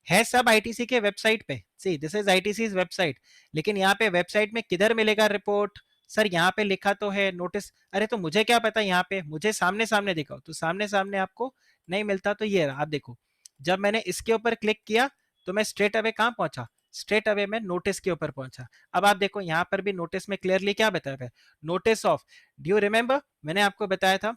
है सब आईटीसी के वेबसाइट पे। See this is ITC website, लेकिन यहाँ पे वेबसाइट में किधर मिलेगा रिपोर्ट? सर यहाँ पे लिखा तो है नोटिस। अरे तो मुझे क्या पता, यहाँ पे मुझे सामने सामने दिखाओ, तो सामने सामने आपको नहीं मिलता। तो ये रहा, आप देखो, जब मैंने इसके ऊपर क्लिक किया तो मैं स्ट्रेट अवे कहाँ पहुंचा, स्ट्रेट अवे मैं नोटिस के ऊपर पहुंचा। अब आप देखो, यहाँ पर भी नोटिस में क्लियरली क्या बताया है, notice of, do you remember मैंने आपको बताया था,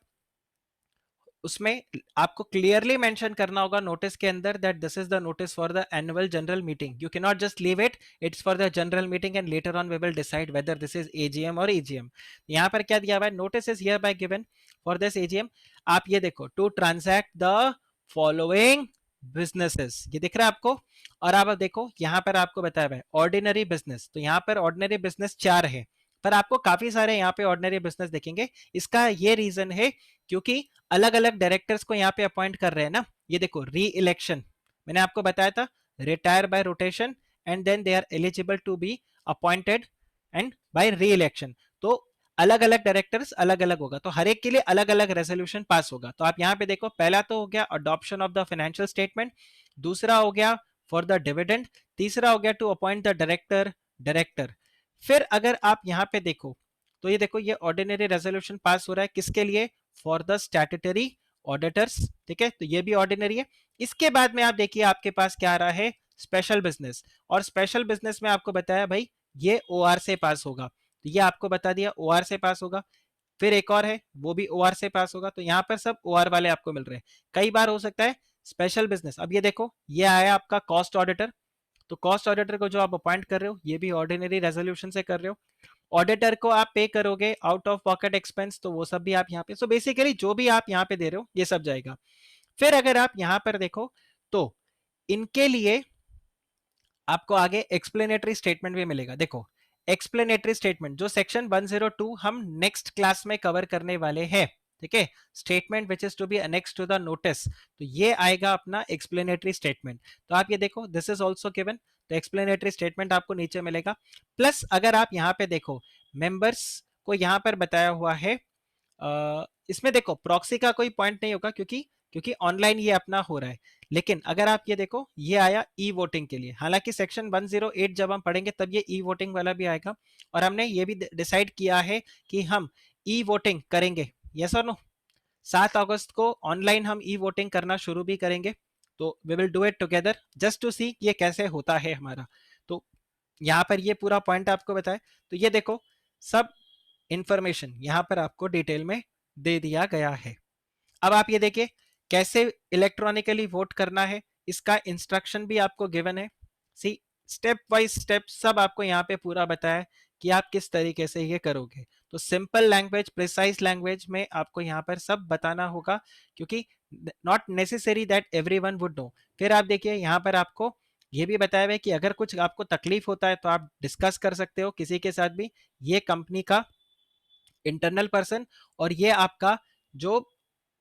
उसमें आपको क्लियरली मेंशन करना होगा नोटिस के अंदर that this is the notice for the annual general meeting, you can not just leave it, it's for the general meeting and later on we will decide whether this is AGM और EGM. यहाँ पर क्या दिया हुआ है, notice is hereby given for this AGM. आप ये देखो, to transact the following businesses, ये दिख रहा है आपको। और आप देखो, यहाँ पर आपको बताया हुआ है ऑर्डिनरी बिजनेस, तो यहाँ पर ऑर्डिनरी बिजनेस 4 है, पर आपको काफी सारे यहाँ पे ऑर्डिनरी बिजनेस दिखेंगे। इसका ये रीजन है क्योंकि अलग अलग डायरेक्टर्स को यहाँ पे अपॉइंट कर रहे हैं ना। ये देखो, री इलेक्शन, मैंने आपको बताया था, retire by rotation and then they are eligible to be appointed and by reelection. तो अलग अलग डायरेक्टर्स अलग अलग होगा, तो हर एक के लिए अलग अलग रेजोल्यूशन पास होगा। तो आप यहाँ पे देखो, पहला तो हो गया adoption of the financial statement, दूसरा हो गया फॉर द डिविडेंड, तीसरा हो गया टू अपॉइंट द डायरेक्टर। फिर अगर आप यहाँ पे देखो तो ये देखो, ये ऑर्डिनरी रेजोल्यूशन पास हो रहा है किसके लिए, फॉर द स्टैट्यूटरी ऑडिटर्स, ठीक है, तो ये भी ऑर्डिनरी है। इसके बाद में आप देखिए, आपके पास क्या आ रहा है, स्पेशल बिजनेस, और स्पेशल बिजनेस में आपको बताया भाई ये ओआर से पास होगा, तो ये आपको बता दिया ओआर से पास होगा। फिर एक और है, वो भी ओआर से पास होगा, तो यहाँ पर सब ओआर वाले आपको मिल रहे हैं। कई बार हो सकता है स्पेशल बिजनेस। अब ये देखो, ये आया आपका कॉस्ट ऑडिटर, तो कॉस्ट ऑडिटर को जो आप अपॉइंट कर रहे हो ये भी ऑर्डिनरी रेजोल्यूशन से कर रहे हो। ऑडिटर को आप पे करोगे आउट ऑफ पॉकेट एक्सपेंस, तो वो सब भी आप यहाँ पे, सो बेसिकली जो भी आप यहाँ पे दे रहे हो ये सब जाएगा। फिर अगर आप यहाँ पर देखो तो इनके लिए आपको आगे एक्सप्लेनेटरी स्टेटमेंट भी मिलेगा। देखो, एक्सप्लेनेटरी स्टेटमेंट जो सेक्शन 102 हम नेक्स्ट क्लास में कवर करने वाले हैं, ठीक है, statement which is to be annex to the notice, तो ये आएगा अपना एक्सप्लेनेटरी स्टेटमेंट। तो आप ये देखो, दिस इज ऑल्सो गिवन, तो एक्सप्लेनेटरी स्टेटमेंट आपको नीचे मिलेगा। प्लस अगर आप यहाँ पे देखो, मेंबर्स को यहाँ पर बताया हुआ है, इसमें देखो प्रॉक्सी का कोई पॉइंट नहीं होगा क्योंकि क्योंकि ऑनलाइन ये अपना हो रहा है। लेकिन अगर आप ये देखो, ये आया ई वोटिंग के लिए, हालांकि सेक्शन 108 जब हम पढ़ेंगे तब ये ई वोटिंग वाला भी आएगा। और हमने ये भी डिसाइड किया है कि हम ई वोटिंग करेंगे, यस और नो। 7 अगस्त को ऑनलाइन हम ई वोटिंग करना शुरू भी करेंगे, तो we will do it together just to see ये कैसे होता है हमारा। तो यहाँ पर ये पूरा पॉइंट आपको बताए, तो ये देखो सब इंफॉर्मेशन यहाँ पर आपको डिटेल में दे दिया गया है। अब आप ये देखिए कैसे इलेक्ट्रॉनिकली वोट करना है, इसका इंस्ट्रक्शन भी आपको गिवन है। सी स्टेप बाय स्टेप सब आपको यहाँ पे पूरा बताया है कि आप किस तरीके से ये करोगे। तो सिंपल लैंग्वेज, प्रिसाइज लैंग्वेज में आपको यहाँ पर सब बताना होगा, क्योंकि not necessary that everyone would know. फिर आप देखिए यहाँ पर आपको ये भी बताया हुआ है कि अगर कुछ आपको तकलीफ होता है तो आप डिस्कस कर सकते हो किसी के साथ भी, ये कंपनी का इंटरनल पर्सन, और ये आपका जो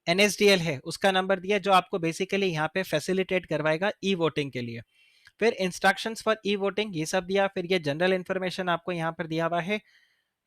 एनएसडीएल है उसका नंबर दिया जो आपको बेसिकली यहाँ पे फैसिलिटेट करवाएगा ई वोटिंग के लिए। फिर इंस्ट्रक्शंस फॉर ई वोटिंग ये सब दिया, फिर ये जनरल इंफॉर्मेशन आपको यहाँ पर दिया हुआ है,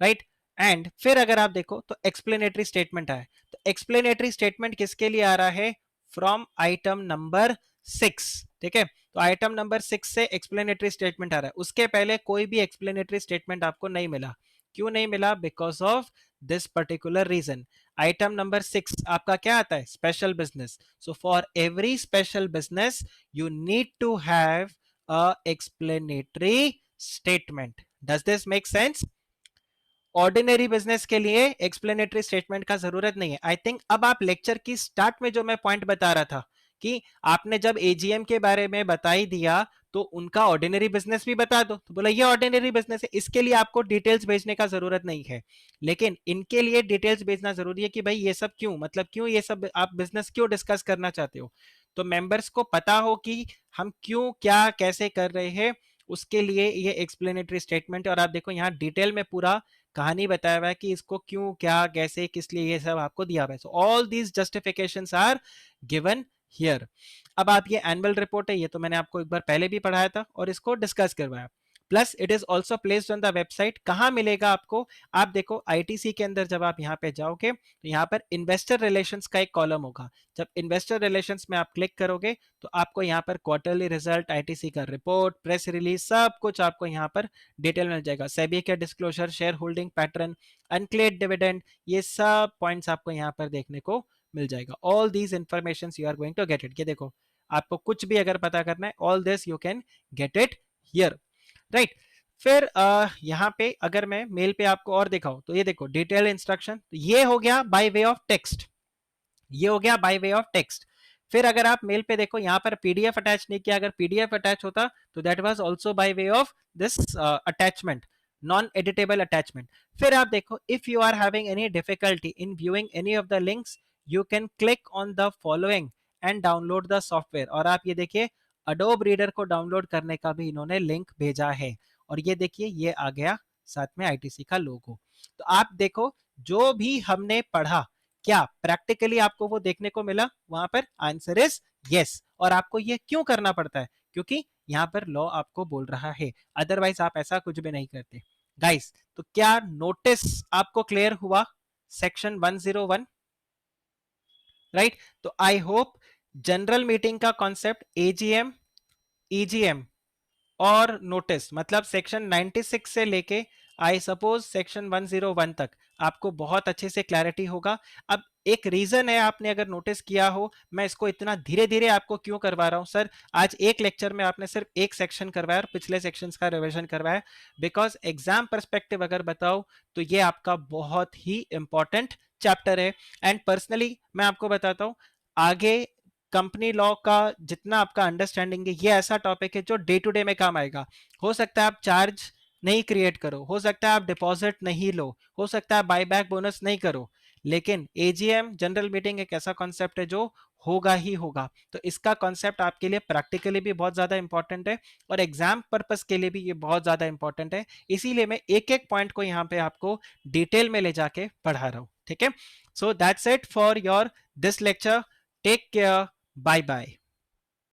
राइट। एंड फिर अगर आप देखो तो एक्सप्लेनेटरी स्टेटमेंट आया, तो एक्सप्लेनेटरी स्टेटमेंट किसके लिए आ रहा है? फ्रॉम आइटम नंबर 6, ठीक है। तो आइटम नंबर 6 से एक्सप्लेनेटरी स्टेटमेंट आ रहा है, उसके पहले कोई भी एक्सप्लेनेटरी स्टेटमेंट आपको नहीं मिला। क्यों नहीं मिला? Because of this particular reason. Item number 6 आपका क्या आता है? Special business. So for every special business you need to have a explanatory statement. Does this make sense? Ordinary business के लिए एक्सप्लेनेटरी स्टेटमेंट का जरूरत नहीं है। आई थिंक अब आप लेक्चर की स्टार्ट में जो मैं पॉइंट बता रहा था कि आपने जब एजीएम के बारे में बता ही दिया तो उनका ऑर्डिनरी बिजनेस भी बता दो, तो बोला ये ऑर्डिनरी बिजनेस है, इसके लिए आपको डिटेल्स भेजने का जरूरत नहीं है। लेकिन इनके लिए डिटेल्स भेजना जरूरी है कि भाई ये सब क्यों, मतलब क्यों ये सब आप बिजनेस क्यों डिस्कस करना चाहते हो, तो मेंबर्स को पता हो कि हम क्यों क्या कैसे कर रहे हैं, उसके लिए ये एक्सप्लेनेटरी स्टेटमेंट। और आप देखो यहाँ डिटेल में पूरा कहानी बताया हुआ है कि इसको क्यों क्या कैसे किस लिए, ये सब आपको दिया हुआ है। So all these justifications are given here. अब आप ये एनुअल रिपोर्ट है, ये तो मैंने आपको एक बार पहले भी पढ़ाया था और इसको डिस्कस करवाया। Plus it is also placed on the website. कहाँ मिलेगा आपको? आप देखो आईटीसी के अंदर जब आप यहाँ पे जाओगे तो यहाँ पर इन्वेस्टर रिलेशंस का एक कॉलम होगा। जब इन्वेस्टर रिलेशंस में आप क्लिक करोगे तो आपको यहाँ पर क्वार्टरली रिजल्ट, आईटीसी का रिपोर्ट, प्रेस रिलीज, सब कुछ आपको यहाँ पर डिटेल मिल जाएगा। सेबी के disclosure, share holding pattern, unclaimed dividend, ये सब पॉइंट्स आपको यहाँ पर देखने को मिल जाएगा। All these information you are going to get it. ये देखो आपको कुछ भी अगर पता करना है, all this you can get it here, right. फिर यहाँ पे अगर मैं मेल पे आपको और दिखाऊं तो ये देखो डिटेल इंस्ट्रक्शन, तो ये हो गया बाय वे ऑफ टेक्स्ट, ये हो गया बाय वे ऑफ टेक्स्ट। फिर अगर आप मेल पे देखो यहाँ पर पीडीएफ अटैच नहीं किया, अगर पीडीएफ अटैच होता तो that was also by way of this attachment, non editable attachment. फिर आप देखो if you are having any difficulty in viewing any of the links you can click on the following and download the software. और आप ये देखिए Adobe reader को download करने का भी इन्होंने लिंक भेजा है, और ये देखिए ये आ गया साथ में आईटीसी का लोगो। तो आप देखो जो भी हमने पढ़ा क्या प्रैक्टिकली आपको वो देखने को मिला? वहां पर आंसर इज यस। और आपको ये क्यों करना पड़ता है? क्योंकि यहाँ पर लॉ आपको बोल रहा है, अदरवाइज आप ऐसा कुछ भी नहीं करते। गाइस तो क्या नोटिस आपको क्लियर हुआ सेक्शन 101, राइट? तो आई होप जनरल मीटिंग का कॉन्सेप्ट, एजीएम, ईजीएम और नोटिस, मतलब सेक्शन 96 से लेके आई सपोज सेक्शन 101 तक आपको बहुत अच्छे से क्लैरिटी होगा। अब एक रीजन है, आपने अगर नोटिस किया हो मैं इसको इतना धीरे धीरे आपको क्यों करवा रहा हूं सर, आज एक लेक्चर में आपने सिर्फ एक सेक्शन करवाया और पिछले सेक्शंस का रिवीजन करवाया, बिकॉज एग्जाम पर्सपेक्टिव अगर बताओ तो ये आपका बहुत ही इंपॉर्टेंट चैप्टर है। एंड पर्सनली मैं आपको बताता हूं आगे कंपनी लॉ का जितना आपका अंडरस्टैंडिंग है, ये ऐसा टॉपिक है जो डे टू डे में काम आएगा। हो सकता है आप चार्ज नहीं क्रिएट करो, हो सकता है आप डिपॉजिट नहीं लो, हो सकता है बायबैक बोनस नहीं करो, लेकिन एजीएम जनरल मीटिंग एक ऐसा कॉन्सेप्ट है जो होगा ही होगा। तो इसका कॉन्सेप्ट आपके लिए प्रैक्टिकली भी बहुत ज्यादा इंपॉर्टेंट है और एग्जाम पर्पस के लिए भी ये बहुत ज्यादा इंपॉर्टेंट है, इसीलिए मैं एक एक पॉइंट को यहाँ पे आपको डिटेल में ले जाके पढ़ा रहा हूँ, ठीक है। So that's it for your this lecture, take care, bye bye।